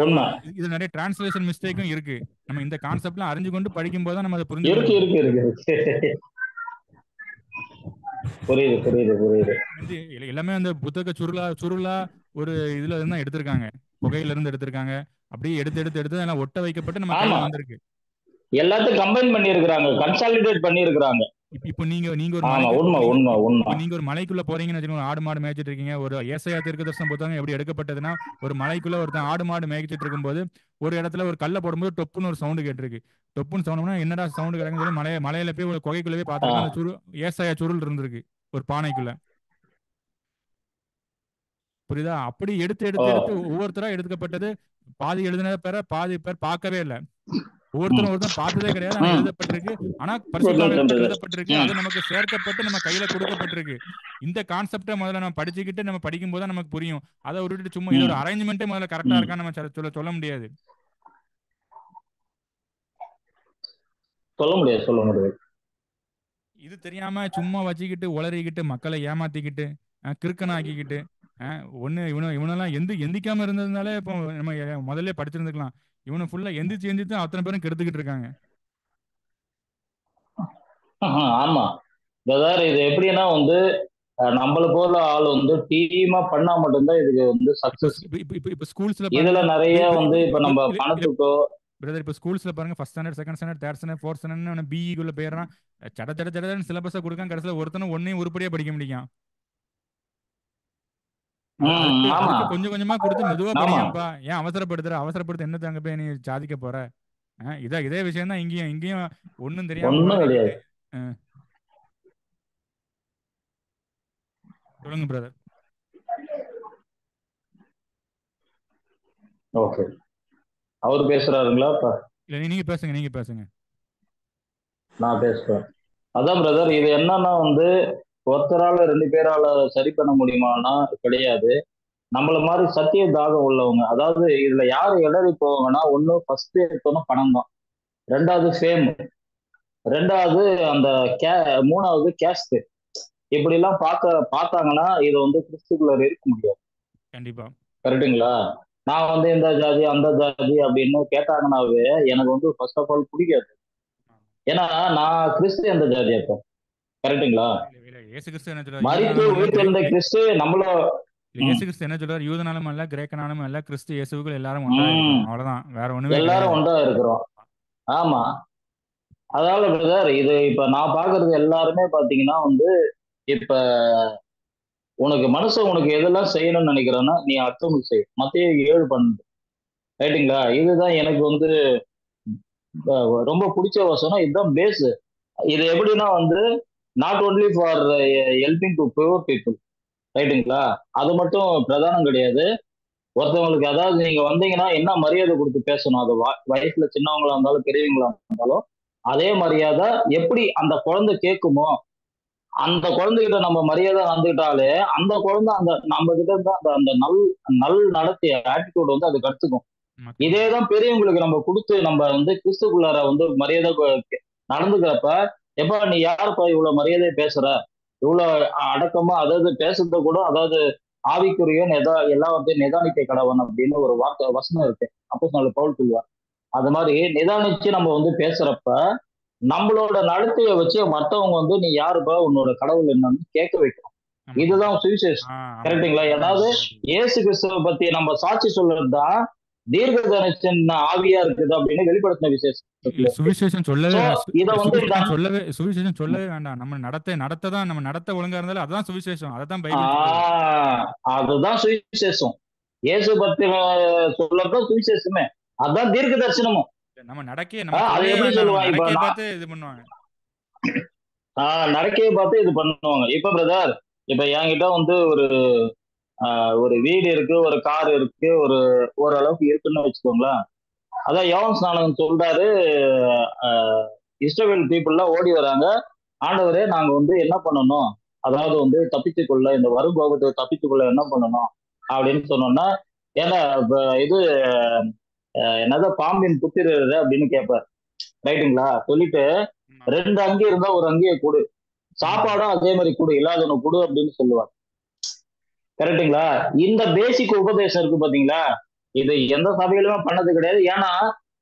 இது நிறைய டிரான்ஸ்லேஷன் மிஸ்டேக்கும் இருக்கு. நம்ம இந்த கான்செப்ட்லாம் அறிஞ்சு கொண்டு படிக்கும் போது நம்ம அதை புரிஞ்சு புரியுது. எல்லாமே அந்த புத்தக சுருளா ஒரு இதுல இருந்தா எடுத்திருக்காங்க, புகையில இருந்து எடுத்திருக்காங்க. அப்படியே எடுத்து எல்லாம் ஒட்ட வைக்கப்பட்டு நம்ம கையில வந்திருக்கு. எல்லாத்தையும் கம்பைன் பண்ணி இருக்காங்க, கன்சாலிடேட் பண்ணி இருக்காங்க. இப்போ நீங்க ஒரு மலைக்குள்ள போறீங்கன்னு வச்சுக்கோங்க. ஆடு மாடு மேய்ச்சிட்டு இருக்கீங்க. ஒரு ஏசாயா தீர்க்கதரிசன புத்தகம் எப்படி எடுக்கப்பட்டதுன்னா, ஒரு மலைக்குள்ள ஒருத்தன் ஆடு மாடு மேய்ச்சிட்டு இருக்கும்போது ஒரு இடத்துல ஒரு கல்லை போடும்போது டொப்புன்னு ஒரு சவுண்டு கேட்டிருக்கு. டொப்புன்னு சவுண்ட்னா என்னடா சவுண்டு கிடக்குன்னு சொல்லி மலையில போய் ஒரு குகைக்குள்ள போய் பார்த்துருக்கேன். அந்த ஏசாயா சுருள் இருந்திருக்கு ஒரு பானைக்குள்ள. புரியுதா? அப்படி எடுத்து ஒவ்வொருத்தரா எடுக்கப்பட்டது. பாதி எழுதின பேர பாதி பேர் பார்க்கவே இல்லை. ஒவ்வொருத்தரும் பார்த்ததே கிடையாது. ஆனா எழுதப்பட்டிருக்கு. ஆனா பரிசுத்த ஆவியானவரால் எழுதப்பட்டிருக்கு. அது நமக்கு சேர்க்கப்பட்டு நம்ம கையில கொடுக்கப்பட்டிருக்கு. இந்த கான்செப்டை முதல்ல நம்ம படிச்சுக்கிட்டு நம்ம படிக்கும் போது நமக்கு புரியும். அதை விட்டுட்டு சும்மா இதோட அரேஞ்ச்மெண்ட்டே முதல்ல கரெக்டா இருக்கா நம்ம சொல்ல முடியாது. சொல்ல முடியாது. இது தெரியாம சும்மா வச்சுக்கிட்டு உளறிக்கிட்டு மக்களை ஏமாத்திக்கிட்டு கிறுக்கனாக்கிக்கிட்டு இவனெல்லாம் எந்திக்காம இருந்ததுனாலே இப்போ நம்ம முதல்ல படிச்சிருந்துக்கலாம். இவனை ஃபுல்லா எந்திரிச்சு அத்தனை பேரும் கெடுத்துக்கிட்டு இருக்காங்க. ஆமா பிரதர், இது எப்படின்னா வந்து நம்மள போல ஆள் வந்து டீமா பண்ணா மட்டும்தான் இதுக்கு வந்து இப்போ சக்சஸ். இப்போ இப்போ இப்போ ஸ்கூல்ஸ்ல இதுல பாருங்க. நிறைய இப்போ வந்து இப்ப நம்ம இல்ல இல்ல பணத்துக்கோ பிரதர், இப்போ ஸ்கூல்ஸ்ல பாருங்க, first standard, second standard, third standard, fourth standard பிஇக்குள்ள போயிடுறான். சட சட சடன்னு சிலபஸை கொடுக்கான். கடைசியில் ஒருத்தனும் ஒன்னையும் உருப்படியா படிக்க முடியும். அதுக்கு ஆமா அதுக்கு கொஞ்சம் கொஞ்சமா கொடுத்து மெதுவா ஆமா படிங்கப்பா. ஏன் அவசரப்படுத்த என்ன தாங்க போய் நீ சாதிக்க போற? இதே விஷயம் தான் இங்கேயும் இங்கேயும் ஒன்றும் தெரியாம ஒண்ணும் கிடையாது. உளறிக்கிட்டு. அஹ், சொல்லுங்க பிரதர். ஓகே, அவர் பேசுறாருங்களா? இப்ப இல்ல நீங்க பேசுங்க. நான் பேசுறேன். அதான் பிரதர், இது என்னன்னா வந்து ஒருத்தரால 2 பேரால சரி பண்ண முடியுமானா கிடையாது. நம்மள மாதிரி சத்திய தாகம் உள்ளவங்க, அதாவது இதுல யாரு இடறி போவாங்கன்னா, ஒண்ணு ஃபர்ஸ்ட் எடுத்தோன்னா பணம் தான், ரெண்டாவது ஃபேம், ரெண்டாவது அந்த கே மூணாவது கேஸ்ட். இப்படி எல்லாம் பார்த்தாங்கன்னா இது வந்து கிறிஸ்துக்குள்ள இருக்க முடியாது. கண்டிப்பா. கரெக்டுங்களா? நான் வந்து இந்த ஜாதி அந்த ஜாதி அப்படின்னு கேட்டாங்கன்னாவே எனக்கு வந்து ஃபர்ஸ்ட் ஆஃப் ஆல் பிடிக்காது. ஏன்னா நான் கிறிஸ்து எந்த ஜாதி அப்போ? கரெக்டுங்களா? இல்ல இல்ல இயேசு கிறிஸ்து என்ன சொல்றாரு? மரித்து யூதனாலும் அல்ல உயிர்த்தெழுந்த கிறிஸ்து நம்மள. இயேசு ம், கிறிஸ்து என்ன சொல்றாரு? யூதனாலும் அல்ல, கிரேக்கனாலும் அல்ல, கிறிஸ்து இயேசுக்குள் எல்லாரும் ஒன்றா ம், இருக்கிறோம். அவ்வளவுதான், வேற ஒண்ணுமே எல்லாரும் கிடையாது. ஒன்றா இருக்கிறோம். ஆமா, அதாவது பிரதர், இது இப்ப நான் பாக்குறது எல்லாருமே பாத்தீங்கன்னா வந்து, இப்ப உனக்கு மனுஷன் உனக்கு எதெல்லாம் செய்யணும்னு நினைக்கிறான்னா நீ அடுத்தவங்களுக்கு செய். மத்திய 7:12. ரைட்டுங்களா? இதுதான் எனக்கு வந்து ரொம்ப பிடிச்ச வசனம். இதுதான் பேஸ். இது எப்படின்னா வந்து not only for helping to poor people. ரைட்டுங்களா? அது மட்டும் பிரதானம் கிடையாது. ஒருத்தவங்களுக்கு, அதாவது நீங்க வந்தீங்கன்னா என்ன மரியாதை கொடுத்து பேசணும், அது வயசுல சின்னவங்களா இருந்தாலும் பெரியவங்களா இருந்தாலும் அதே மரியாதை எப்படி அந்த குழந்தை கேட்குமோ, அந்த குழந்தைகிட்ட நம்ம மரியாதை நடந்துக்கிட்டாலே அந்த குழந்தை அந்த நம்ம கிட்ட இருந்து அந்த அந்த நல் நல் நடத்திய ஆட்டிடியூட் வந்து அது கற்றுக்கும். ஆமா, கண்டிப்பா. இதேதான் பெரியவங்களுக்கு நம்ம கொடுத்து நம்ம வந்து கிறிஸ்துக்குள்ளார வந்து மரியாதை நடந்துக்கிறப்ப, எப்ப நீ யாருப்பா இவ்வளவு மரியாதையை பேசுற, இவ்வளவு அடக்கமா, அதாவது பேசுறத கூட, அதாவது ஆவிக்குரிய எல்லாவற்றையும் நிதானிக்க கடவன் அப்படின்னு ஒரு வார்த்தை வசனம் இருக்கு. அப்போஸ்தலர் பவுல் சொல்லுவார். அது மாதிரி நிதானிச்சு நம்ம வந்து பேசுறப்ப நம்மளோட நடத்தையை வச்சு மத்தவங்க வந்து நீ யாருப்பா, உன்னோட கடவுள் என்னன்னு கேட்க வைக்கணும். ஆமா, இதுதான் சுவிசேஷம். ஆமா கரெக்டுங்களா? பிரதர். ஏதாவது கரெக்ட். இயேசு கிறிஸ்துவை பத்தி நம்ம சாட்சி சொல்றதுதான் தீர்க்க தரிசன ஆவியா இருக்குது அப்படின்னு வெளிப்படுத்தின இல்ல விசேஷத்துல இருக்கு. சுவிசேஷம் சொல்லவே சோ இத வந்து சுவிசேஷம் சொல்லவே வேண்டாம். நம்ம நடத்த தான், நம்ம நடத்த ஒழுங்கா இருந்தாலும் அதுதான் சுவிசேஷம். அதான் பைபிள் சொல்லுது. அதுதான் சுவிசேஷம். இயேசு பத்தி சொல்லதான் சுவிசேஷமே. அதான் தீர்க்க தரிசனமும். நம்ம நம்ம அது சொல்லவே எப்படி வேண்டாம். நம்ம சொல்லுவான் இப்ப நடக்கைய பார்த்து இது பண்ணுவாங்க. நடக்கையை பார்த்து இது பண்ணுவாங்க. இப்ப பிரதர், இப்ப என்கிட்ட வந்து ஒரு வீடு இருக்கு, ஒரு கார் இருக்கு, ஓரளவுக்கு இருக்குன்னு வச்சுக்கோங்களேன். அதான் யோவான் ஸ்நானகன் சொல்றாரு, இஸ்ரவேல் பீப்புள்லாம் ஓடி வராங்க, ஆண்டவரே நாங்க வந்து என்ன பண்ணணும், அதாவது வந்து தப்பித்துக்கொள்ள, இந்த வரும் கோபத்தை தப்பித்துக்கொள்ள என்ன பண்ணணும் அப்படின்னு சொன்னோம்னா, ஏன்னா இது என்னது பாம்பின் புத்திரர் அப்படின்னு கேட்பார். ரைட்டுங்களா? சொல்லிட்டு ஆமா. 2 அங்கி இருந்தா ஒரு அங்கியை கொடு, சாப்பாடும் அதே மாதிரி கொடு, இல்லாதவனு கொடு அப்படின்னு சொல்லுவார். கரெக்டுங்களா? இந்த பேசிக் உபதேசம் இருக்கு பாத்தீங்களா, இது எந்த சபையிலுமே பண்ணது கிடையாது. ஏன்னா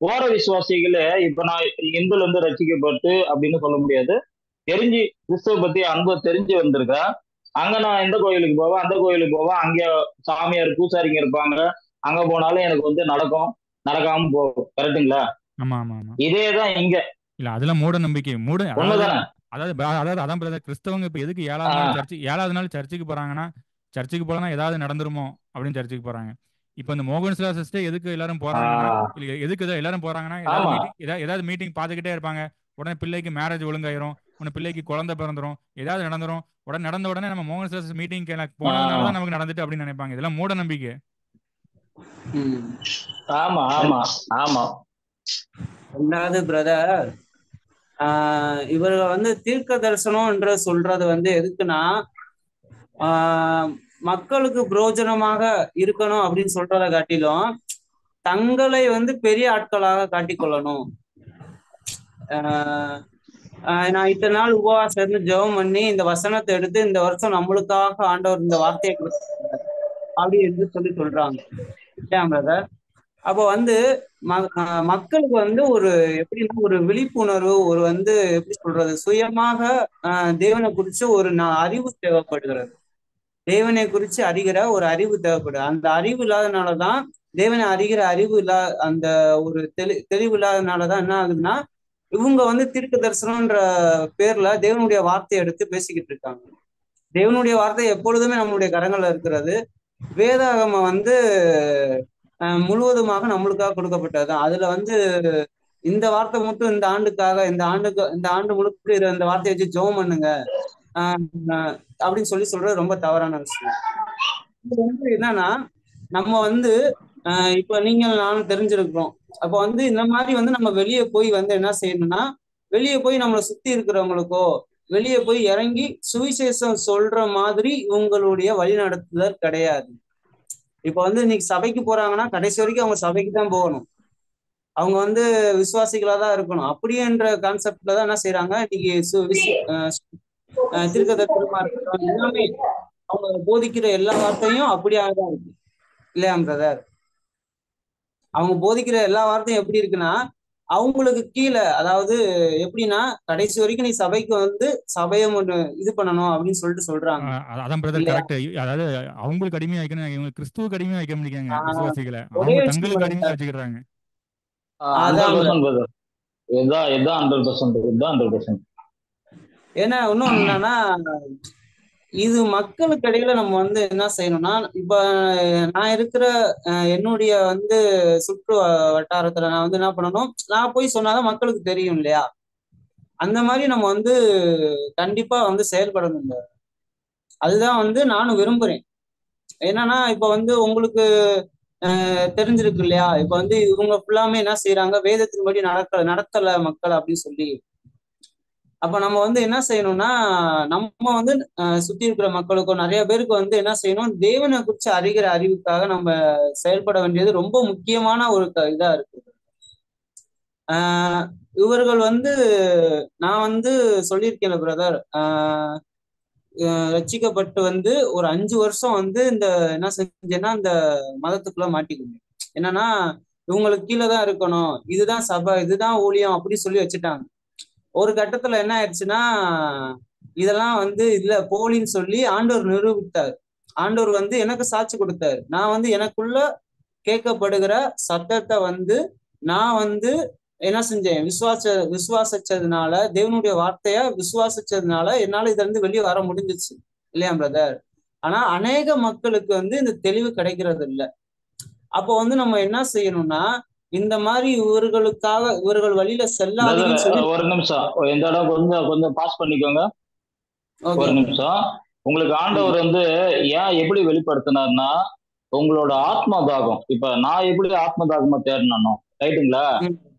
போற விசுவாசிகளே, இப்ப நான் இந்துல இருந்து ரசிக்கப்பட்டு அப்படின்னு சொல்ல முடியாது, தெரிஞ்சு கிறிஸ்துவ பத்தி அன்பு தெரிஞ்சு வந்திருக்கேன். அங்க நான் எந்த கோயிலுக்கு போவேன், அந்த கோயிலுக்கு போவேன், அங்க சாமியார் பூசாரிங்க இருப்பாங்க, அங்க போனாலும் எனக்கு வந்து நடக்காம போகும். கரெக்டுங்களா? ஆமா, ஆமா, ஆமா. இதேதான் இங்க. இல்ல அதெல்லாம் மூட நம்பிக்கை. உண்மைதானே? அதாவது அதான் பிரதர், கிறிஸ்தவங்க இப்ப எதுக்கு ஏழாவது நாள் சர்ச்சுக்கு போறாங்கன்னா, சர்ச்சுக்கு போலனா ஏதாவது நடந்துருமோ அப்படின்னு சர்ச்சுக்கு போறாங்க. இப்ப இந்த மோகன் சிலா சிஸ்டர் எதுக்கு எல்லாரும் போறாங்கன்னா, ஆஹ் இல்ல எதுக்கு எல்லாரும் போறாங்கன்னா, ஆமா ஏதாவது மீட்டிங் பார்த்துக்கிட்டே இருப்பாங்க. உடனே பிள்ளைக்கு மேரேஜ் ஒழுங்காயிரும், உடனே பிள்ளைக்கு குழந்தை பிறந்துரும், ஏதாவது நடந்துரும். நடந்த உடனே நம்ம மோகன் சிலா மீட்டிங் போனதுனாலதான் நமக்கு நடந்துட்டு அப்படின்னு நினைப்பாங்க. இதெல்லாம் மூட நம்பிக்கை. ஆமா ஆமா ஆமா. ரெண்டாவது பிரதர், இவர்கள் வந்து தீர்க்க தரிசனம் என்று சொல்றது வந்து எதுக்குன்னா, மக்களுக்கு பிரயோஜனமாக இருக்கணும் அப்படின்னு சொல்றதை காட்டிலும் தங்களை வந்து பெரிய ஆட்களாக காட்டிக்கொள்ளணும். நான் இத்தனை நாள் உபவாசம் இருந்து ஜெபம் பண்ணி இந்த வசனத்தை எடுத்து இந்த வருஷம் நம்மளுக்காக ஆண்டவர் இந்த வார்த்தையை கொடுத்தார் அப்படி என்று சொல்றாங்க. ஏன் பிரதர்? அப்போ வந்து மக்களுக்கு வந்து ஒரு எப்படின்னா ஒரு விழிப்புணர்வு, ஒரு வந்து எப்படி சொல்றது, சுயமாக தேவனை குறிச்சு ஒரு அறிவு தேவைப்படுகிறது. தேவனை குறிச்சு அறிகிற ஒரு அறிவு தேவைப்படுது. அந்த அறிவு இல்லாதனாலதான், தேவனை அறிகிற அறிவு அந்த ஒரு தெளிவு இல்லாதனாலதான் என்ன ஆகுதுன்னா, இவங்க வந்து தீர்க்க தரிசனம்ன்ற பேர்ல தேவனுடைய வார்த்தையை எடுத்து பேசிக்கிட்டு இருக்காங்க. தேவனுடைய வார்த்தை எப்பொழுதுமே நம்மளுடைய கரங்கள்ல இருக்கிறது. வேதாகமம் வந்து முழுவதுமாக நம்மளுக்காக கொடுக்கப்பட்டதுதான். அதுல வந்து இந்த வார்த்தை மட்டும் இந்த ஆண்டு முழுக்க இந்த வார்த்தையை வச்சு ஜெபம் பண்ணுங்க அப்படின்னு சொல்றது ரொம்ப தவறான விஷயம். இது வந்து என்னன்னா, நம்ம வந்து இப்ப நீங்கள் நானும் தெரிஞ்சிருக்கிறோம். அப்போ வந்து இந்த மாதிரி வந்து நம்ம வெளியே போய் வந்து என்ன செய்யணும்னா, வெளியே போய் நம்மளை சுத்தி இருக்கிறவங்களுக்கோ, வெளியே போய் இறங்கி சுவிசேஷம் சொல்ற மாதிரி இவங்களுடைய வழிநடத்துதல் கிடையாது. இப்ப வந்து இன்னைக்கு சபைக்கு போறாங்கன்னா கடைசி வரைக்கும் அவங்க சபைக்கு தான் போகணும். அவங்க வந்து விசுவாசிகளா தான் இருக்கணும். அப்படின்ற கான்செப்ட்ல தான் என்ன செய்யறாங்க இன்னைக்கு தீர்க்க தரிசனமா இருக்கட்டும், எல்லாமே அவங்க போதிக்கிற எல்லா வார்த்தையும் அப்படியாகதான் இருக்கு இல்லையா பிரதர்? அவங்க போதிக்கிற எல்லா வார்த்தையும் எப்படி இருக்குன்னா, அவங்களுக்கு கீழே, அதாவது எப்படின்னா, கடைசி வரைக்கும் நீ சபைக்கு வந்து சபையை இது பண்ணணும் அப்படின்னு சொல்றாங்க. அதான் பிரதர் கரெக்ட். அதாவது அவங்களுக்கு அடிமையா வைக்கணும், இவங்க கிறிஸ்துவுக்கு அடிமையா வைக்க முடியாங்க விசுவாசிகளை. அவங்க தங்களுக்கு அடிமையா வச்சுக்கிறாங்க. ஏன்னா இன்னொன்னு என்னன்னா, இது மக்களுக்கு இடையில நம்ம வந்து என்ன செய்யணும்னா, இப்ப நான் இருக்கிற என்னுடைய வந்து சுற்று வட்டாரத்துல நான் வந்து என்ன பண்ணணும், நான் போய் சொன்னாதான் மக்களுக்கு தெரியும் இல்லையா? அந்த மாதிரி நம்ம வந்து கண்டிப்பா வந்து செயல்படணும். அதுதான் வந்து நானும் விரும்புறேன். என்னன்னா இப்ப வந்து உங்களுக்கு தெரிஞ்சிருக்கு இல்லையா? இப்ப வந்து இவங்க ஃபுல்லாமே என்ன செய்யறாங்க, வேதத்தின்படி நடத்தல மக்கள் அப்படின்னு சொல்லி. அப்ப நம்ம வந்து என்ன செய்யணும்னா, நம்ம வந்து சுத்தி இருக்கிற மக்களுக்கும் நிறைய பேருக்கு வந்து என்ன செய்யணும், தேவனை குறிச்சு அறிகிற அறிவுக்காக நம்ம செயல்பட வேண்டியது ரொம்ப முக்கியமான ஒரு இதா இருக்கு. இவர்கள் வந்து நான் வந்து சொல்லியிருக்கேன் பிரதர், ரட்சிக்கப்பட்டு வந்து ஒரு 5 வருஷம் வந்து இந்த என்ன செஞ்சேன்னா, இந்த மதத்துக்குள்ள மாட்டிக்கணும். என்னன்னா, இவங்களுக்கு கீழே தான் இருக்கணும், இதுதான் சபை, இதுதான் ஊழியம் அப்படி சொல்லி வச்சுட்டாங்க. ஒரு கட்டத்துல என்ன ஆயிடுச்சுன்னா, இதெல்லாம் வந்து இல்ல போலின்னு சொல்லி ஆண்டவர் நிரூபித்தார். ஆண்டவர் வந்து எனக்கு சாட்சி கொடுத்தாரு. நான் வந்து எனக்குள்ள கேட்கப்படுகிற சத்தத்தை வந்து நான் வந்து என்ன செஞ்சேன், விசுவாசிச்சதுனால, தேவனுடைய வார்த்தைய விசுவாசிச்சதுனால என்னால இதுல இருந்து வெளியே வர முடிஞ்சிச்சு இல்லையா பிரதர்? ஆனா அநேக மக்களுக்கு வந்து இந்த தெளிவு கிடைக்கிறது இல்லை. அப்போ வந்து நம்ம என்ன செய்யணும்னா, இந்த மாதிரி இவர்கள் வழியில செல்லாதீங்கன்னு சொல்லி. ஒரு நிமிஷம் இந்த இடம் கொஞ்சம் பாஸ் பண்ணிக்கோங்க. ஒரு நிமிஷம். உங்களுக்கு ஆண்டவர் வந்து ஏன் எப்படி வெளிப்படுத்தினார்னா, உங்களோட ஆத்ம தாகம், இப்ப நான் எப்படி ஆத்ம தாகமா தேடணும் ரைட்டுங்களா,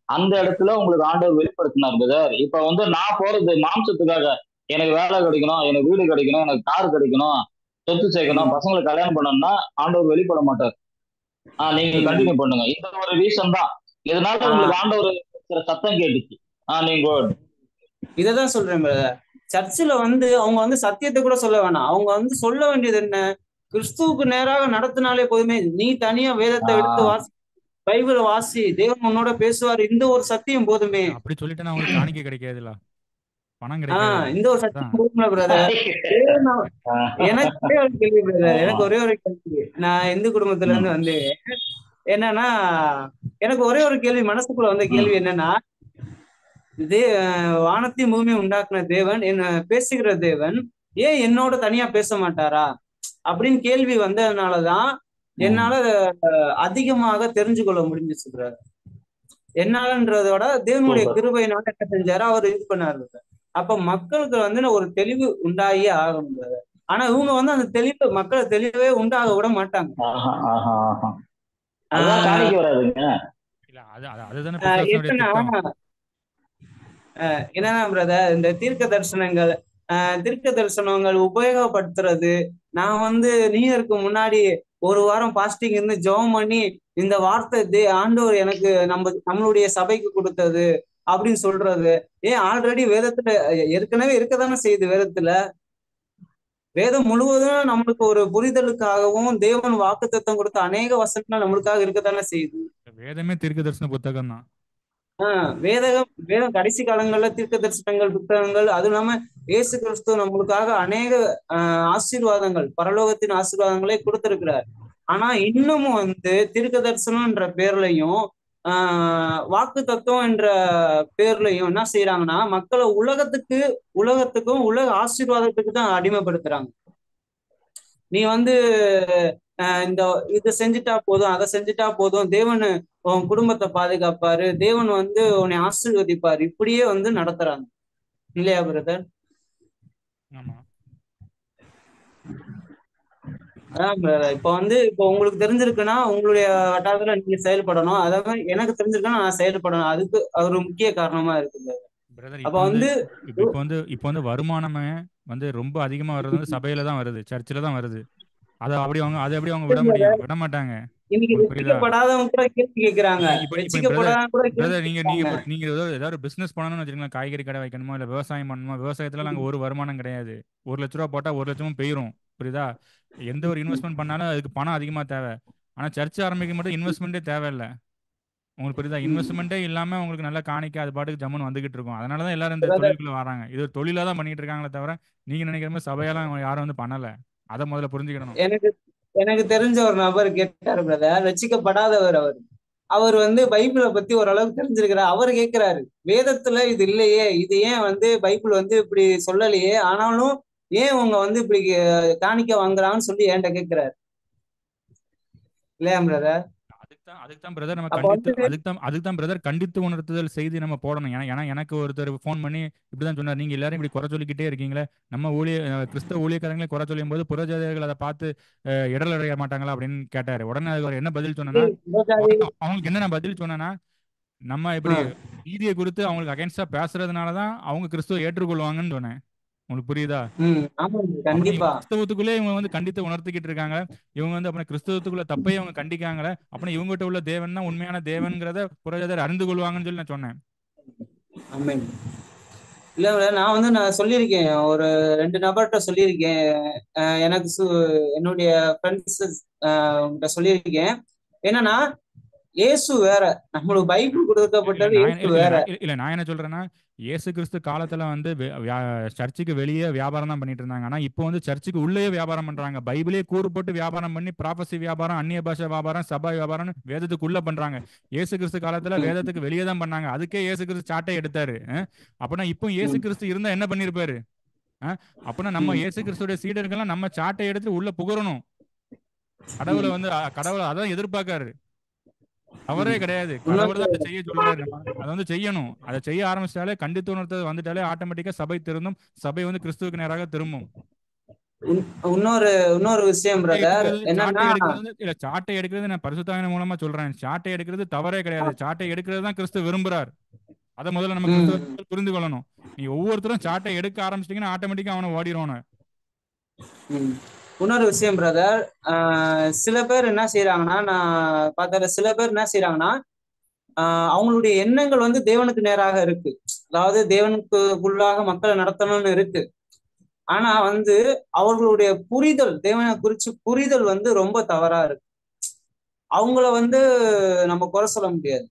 அந்த இடத்துல உங்களுக்கு ஆண்டவர் வெளிப்படுத்தினார் பிரதர். இப்ப வந்து நான் போறது மாம்சத்துக்காக, எனக்கு வேலை கிடைக்கணும், எனக்கு வீடு கிடைக்கணும், எனக்கு கார் கிடைக்கணும், சொத்து சேர்க்கணும், பசங்களை கல்யாணம் பண்ணணும்னா ஆண்டவர் வெளிப்பட மாட்டார். நீங்க கண்டினியூ பண்ணுங்க. இந்த ஒரு ரீசன் தான் இதனால உங்களுக்கு ஆண்டவர் சத்தம் கேட்டுச்சு. நீங்க இததான் சொல்றேன் பிரதர். சர்ச்சில் வந்து அவங்க வந்து சத்தியத்தை கூட சொல்ல வேணாம். அவங்க வந்து சொல்ல வேண்டியது என்ன, கிறிஸ்துவுக்கு நேராக நடத்தினாலே போதுமே. நீ தனியா வேதத்தை எடுத்து வாசி, பைபிளை வாசி, தேவன் உன்னோட பேசுவார், இந்த ஒரு சத்தியம் போதுமே. அப்படி சொல்லிட்டு அவங்களுக்கு காணிக்கை கிடைக்காதுல்ல, பணம் கிடைக்காது. இந்த ஒரு சத்தியம் போதும்ல பிரதர். எனக்கு ஒரே ஒரு கேள்வி பிரதர், எனக்கு ஒரே ஒரு கேள்வி. நான் இந்து குடும்பத்துல இருந்து வந்து என்னன்னா, எனக்கு ஒரே ஒரு கேள்வி மனசுக்குள்ள வந்த கேள்வி என்னன்னா, வானத்தையும் பூமியை உண்டாக்குன தேவன், என்ன பேசுகிற தேவன், ஏன் என்னோட தனியா பேச மாட்டாரா அப்படின்னு கேள்வி வந்ததுனாலதான் என்னால அதிகமாக தெரிஞ்சு கொள்ள முடிஞ்சிச்சு பிரதர். என்னாலன்றதோட தேவனுடைய கிருபையினால என்ன செஞ்சாரு, அவர் இது பண்ணாரு. அப்ப மக்களுக்கு வந்து ஒரு தெளிவு உண்டாகியே ஆகணும் பிரதர். ஆனா இவங்க வந்து அந்த தெளிவு மக்களை தெளிவே உண்டாக விட மாட்டாங்க. என்னன்னா பிரதர், இந்த தீர்க்க தரிசனங்கள் உபயோகப்படுத்துறது, நான் வந்து நியூ முன்னாடி ஒரு வாரம் பாஸ்டிங் இருந்து ஜெபம் பண்ணி இந்த வார்த்தை ஆண்டவர் எனக்கு நம்மளுடைய சபைக்கு கொடுத்தது அப்படின்னு சொல்றது, ஏன் ஆல்ரெடி வேதத்துல ஏற்கனவே இருக்கதானே செய்யுது வேதத்துல. வேதம் முழுவதும் நம்மளுக்கு ஒரு புரிதலுக்காகவும் தேவன் வாக்குத்தத்தம் கொடுத்த அநேக வசனங்கள் நம்மளுக்காக இருக்கத்தானே செய்யுது. வேதமே தீர்க்க தரிசன புத்தகம் தான். வேதம் கடைசி காலங்கள்ல தீர்க்க தரிசனங்கள் புத்தகங்கள், அதுவும் இல்லாம இயேசு கிறிஸ்து நம்மளுக்காக அநேக ஆசீர்வாதங்கள், பரலோகத்தின் ஆசீர்வாதங்களை கொடுத்திருக்கிறார். ஆனா இன்னமும் வந்து தீர்க்க தரிசனம்ன்ற பேர்லயும் வாக்கு தத்துவம் என்ற பேர்லயும் என்ன செய்யறாங்கன்னா, மக்களை உலகத்துக்கும் உலக ஆசீர்வாதத்துக்கு தான் அடிமைப்படுத்துறாங்க. நீ வந்து இந்த இதை செஞ்சுட்டா போதும், அதை செஞ்சுட்டா போதும், தேவன் உன் குடும்பத்தை பாதுகாப்பாரு, தேவன் வந்து உன்னை ஆசீர்வதிப்பாரு, இப்படியே வந்து நடத்துறாங்க இல்லையா பிரதர்? ஆமா. அதான் பிரதர். இப்போ உங்களுக்கு தெரிஞ்சிருக்குன்னா உங்களுடைய வட்டாரத்துல நீங்க செயல்படணும். அதாவது எனக்கு தெரிஞ்சிருக்குன்னா நான் செயல்படணும். அதுக்கு ஒரு முக்கிய காரணமா இருக்கு பிரதர். அப்ப வந்து இப்போ வந்து வருமானமே வந்து ரொம்ப அதிகமா வர்றது வந்து சபையில தான் வருது, சர்ச்சில் தான் வருது. அதை அப்படி அவங்க விட மாட்டாங்க. இன்னைக்கு ரட்சிக்கப்படாதவங்க கூட கேள்வி கேட்கிறாங்க. நீங்க ஏதாவது பிசினஸ் பண்ணணும்னு வச்சுக்கோங்களேன், காய்கறி கடை வைக்கணுமா இல்ல விவசாயம் பண்ணணுமா, விவசாயத்துல நாங்க ஒரு வருமானம் கிடையாது. 1,00,000 ரூபா போட்டா 1,00,000 போயிரும். புரியுதா? எந்த ஒரு இன்வெஸ்ட்மெண்ட் பண்ணாலும் அதுக்கு பணம் அதிகமா தேவை. ஆனா சர்ச் ஆரம்பிக்க மட்டும் இன்வெஸ்ட்மெண்ட்டே தேவையில்லை. உங்களுக்கு புரியுதா? இன்வெஸ்ட்மெண்ட்டே இல்லாம உங்களுக்கு நல்லா காணிக்க அது பாட்டுக்கு ஜம்முன்னு வந்துகிட்டு இருக்கும். அதனாலதான் எல்லாரும் இந்த தொழிலுக்குள்ள வராங்க. இது ஒரு தொழிலா தான் பண்ணிட்டு இருக்காங்களே தவிர நீங்க நினைக்கிற மாதிரி சபையெல்லாம் யாரும் வந்து பண்ணல. அதை முதல்ல புரிஞ்சுக்கணும். எனக்கு தெரிஞ்ச ஒரு நபர் கேட்டாரு பிரதர், ரட்சிக்கப்படாதவர். அவர் வந்து பைபிளை பத்தி ஓரளவுக்கு தெரிஞ்சிருக்கிறார். அவர் கேட்கிறாரு, வேதத்துல இது இல்லையே, இது ஏன் வந்து பைபிள் வந்து இப்படி சொல்லலையே, ஆனாலும் ஏன் உங்க வந்து இப்படி காணிக்க வாங்குறாங்கன்னு சொல்லி என்கிட்ட கேட்கிறாரு இல்லையா பிரதர்? அதுக்குதான் பிரதர் நம்ம அதுக்குதான் பிரதர் கண்டித்து உணர்த்துதல் செய்தி நம்ம போடணும். ஏன்னா எனக்கு ஒருத்தர் ஃபோன் பண்ணி இப்படிதான் சொன்னார், நீங்க எல்லாரும் இப்படி குறை சொல்லிக்கிட்டே இருக்கீங்களே, நம்ம கிறிஸ்தவ ஊழியக்காரங்களே குறை சொல்லும் போது புறஜாதிகள் அதை பார்த்து இடல் அடைய மாட்டாங்களா அப்படின்னு கேட்டாரு. உடனே அதுக்கு என்ன பதில் சொன்னா, அவங்களுக்கு என்ன பதில் சொன்னா, நம்ம இப்படி நீதியை குறித்து அவங்களுக்கு அகைன்ஸ்டா பேசுறதுனாலதான் அவங்க கிறிஸ்துவ ஏற்றுக்கொள்வாங்கன்னு சொன்னேன். உங்களுக்கு புரியுதா? கிறிஸ்தவத்துக்குள்ளே இவங்க வந்து கண்டித்து உணர்த்திக்கிட்டு இருக்காங்க. இவங்க வந்து அப்புறம் கிறிஸ்தவத்துக்குள்ள தப்பையே அவங்க கண்டிக்காங்களே, அப்புறம் இவங்ககிட்ட உள்ள தேவன் தான் உண்மையான தேவன்கிறத புறஜாதியார் அறிந்து கொள்வாங்கன்னு சொல்லி நான் சொன்னேன். இல்ல நான் சொல்லியிருக்கேன், ஒரு 2 நபர்கிட்ட சொல்லியிருக்கேன். எனக்கு என்னுடைய ஃப்ரெண்ட்ஸ் சொல்லியிருக்கேன். என்னன்னா, இயேசு வேற, நம்மளுக்கு பைபிள் கொடுக்கப்பட்டது இயேசு வேற. இல்ல நான் என்ன சொல்றேன்னா, இயேசு கிறிஸ்து காலத்துல வந்து சர்ச்சுக்கு வெளியே வியாபாரம் தான் பண்ணிட்டு இருந்தாங்க. ஆனா இப்போ வந்து சர்ச்சுக்கு உள்ளே வியாபாரம் பண்றாங்க. பைபிளே கூறு போட்டு வியாபாரம் பண்ணி ப்ராபசி வியாபாரம், அந்நிய பாஷை வியாபாரம், சபா வியாபாரம் வேதத்துக்குள்ள பண்றாங்க. இயேசு கிறிஸ்து காலத்துல வேதத்துக்கு வெளியே தான் பண்ணாங்க. அதுக்கே இயேசு கிறிஸ்து சாட்டை எடுத்தாரு. அப்படின்னா இப்போ இயேசு கிறிஸ்து இருந்தா என்ன பண்ணிருப்பாரு? அப்படின்னா நம்ம இயேசு கிறிஸ்துடைய சீடர்கள்லாம் நம்ம சாட்டை எடுத்து உள்ள புகழணும். கடவுளை அதான் எதிர்பார்க்காரு. அவரே கிடையாது. கடவுள் தான் அதை செய்ய சொல்றாரு. அதை வந்து செய்யணும். அதை செய்ய ஆரம்பிச்சாலே கண்டித்து உணர்த்தது வந்துட்டாலே ஆட்டோமேட்டிக்கா சபை திரும்பும். சபை வந்து கிறிஸ்துவுக்கு நேராக திரும்பும். இன்னொரு விஷயம் பிரதர், என்னன்னா சாட்டை எடுக்கிறது நான் பரிசுத்தாவின் மூலமா சொல்றேன். சாட்டை எடுக்கிறது தவறே கிடையாது. சாட்டை எடுக்கிறது தான் கிறிஸ்து விரும்புறார். அதை முதல்ல நம்ம கிறிஸ்துவ புரிந்து கொள்ளணும். நீ ஒவ்வொருத்தரும் சாட்டை எடுக்க ஆரம்பிச்சிட்டீங்கன்னா ஆட்டோமேட்டிக்கா அவனை ஓடிடுவானு. இன்னொரு விஷயம் பிரதர், சில பேர் என்ன செய்யறாங்கன்னா, நான் பார்த்த சில பேர் என்ன செய்யறாங்கன்னா, அவங்களுடைய எண்ணங்கள் வந்து தேவனுக்கு நேராக இருக்கு. அதாவது தேவனுக்குள்ளாக மக்களை நடத்தணும்னு இருக்கு. ஆனா வந்து அவர்களுடைய புரிதல், தேவனை குறிச்சு புரிதல் வந்து ரொம்ப தவறா இருக்கு. அவங்கள வந்து நம்ம குறை சொல்ல முடியாது.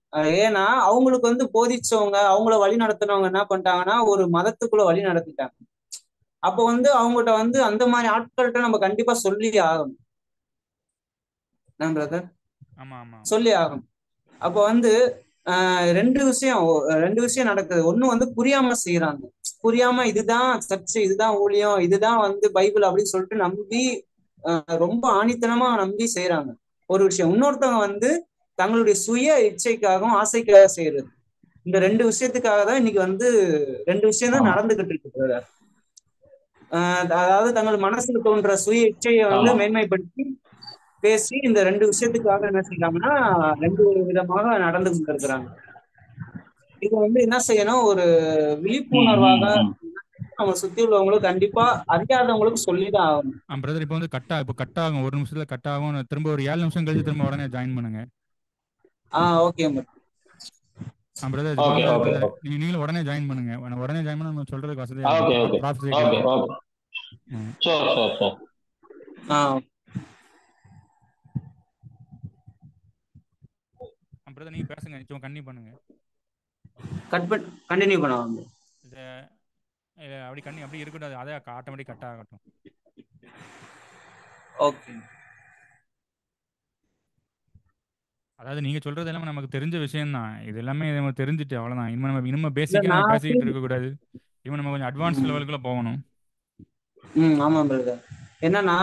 ஏன்னா அவங்களுக்கு வந்து போதிச்சவங்க, அவங்கள வழி நடத்தினவங்க என்ன பண்ணிட்டாங்கன்னா, ஒரு மதத்துக்குள்ள வழி நடத்திட்டாங்க. அப்ப வந்து அவங்ககிட்ட வந்து அந்த மாதிரி ஆட்கள்கிட்ட நம்ம கண்டிப்பா சொல்லி ஆகணும். சொல்லி ஆகணும். அப்ப வந்து ரெண்டு விஷயம் நடக்குது. ஒண்ணு வந்து புரியாம செய்யறாங்க. புரியாம இதுதான் சர்ச்சை, இதுதான் ஊழியம், இதுதான் வந்து பைபிள் அப்படின்னு சொல்லிட்டு நம்பி ரொம்ப ஆணித்தனமா நம்பி செய்யறாங்க ஒரு விஷயம். இன்னொருத்தவங்க வந்து தங்களுடைய சுய இச்சைக்காகவும் ஆசைக்காக செய்யறது. இந்த 2 விஷயத்துக்காக தான் இன்னைக்கு வந்து 2 விஷயம் தான் நடந்துகிட்டு இருக்கு. அதாவது தங்கள் மனசுல தோன்ற சுய இச்சையை வந்து மேன்மைப்படுத்தி பேசி இந்த 2 விஷயத்துக்காக என்ன செய்யறாங்கன்னா 2 விதமாக நடந்து கொண்டிருக்கிறாங்க. இது வந்து என்ன செய்யணும், ஒரு விழிப்புணர்வாக நம்ம சுத்தி உள்ளவங்களுக்கு கண்டிப்பா அறியாதவங்களுக்கு சொல்லிதான் ஆகணும். பிரதர் இப்ப வந்து கட் ஆகும், ஒரு நிமிஷத்துல கட் ஆகும். திரும்ப ஒரு 7 நிமிஷம் கழிச்சு திரும்ப உடனே ஜாயின் பண்ணுங்க. ஓகே பிரதர், நீங்களும் உடனே ஜாயின் பண்ணுங்க. உடனே ஜாயின் பண்ண நம்ம சொல்றதுக்கு வசதியா. Sure sure sure. பிரதர் நீங்க பேசுங்க, சும்மா கண்டினியூ பண்ணுங்க. கண்டினியூ பண்ணுவாங்க. அப்படி அப்படி இருக்கக்கூடாது, அதே ஆட்டோமேட்டிக் கட் ஆகட்டும். ஓகே. அதாவது நீங்க சொல்றது எல்லாமே நமக்கு தெரிஞ்ச விஷயம் தான். இது எல்லாமே நம்ம தெரிஞ்சுட்டு அவ்வளவுதான். இன்னும் பேசிக்கா நம்ம பேசிக்கிட்டு இருக்க கூடாது. இவன் நம்ம கொஞ்சம் அட்வான்ஸ் லெவலுக்குள்ள போகணும். ஆமா பிரதர். என்னன்னா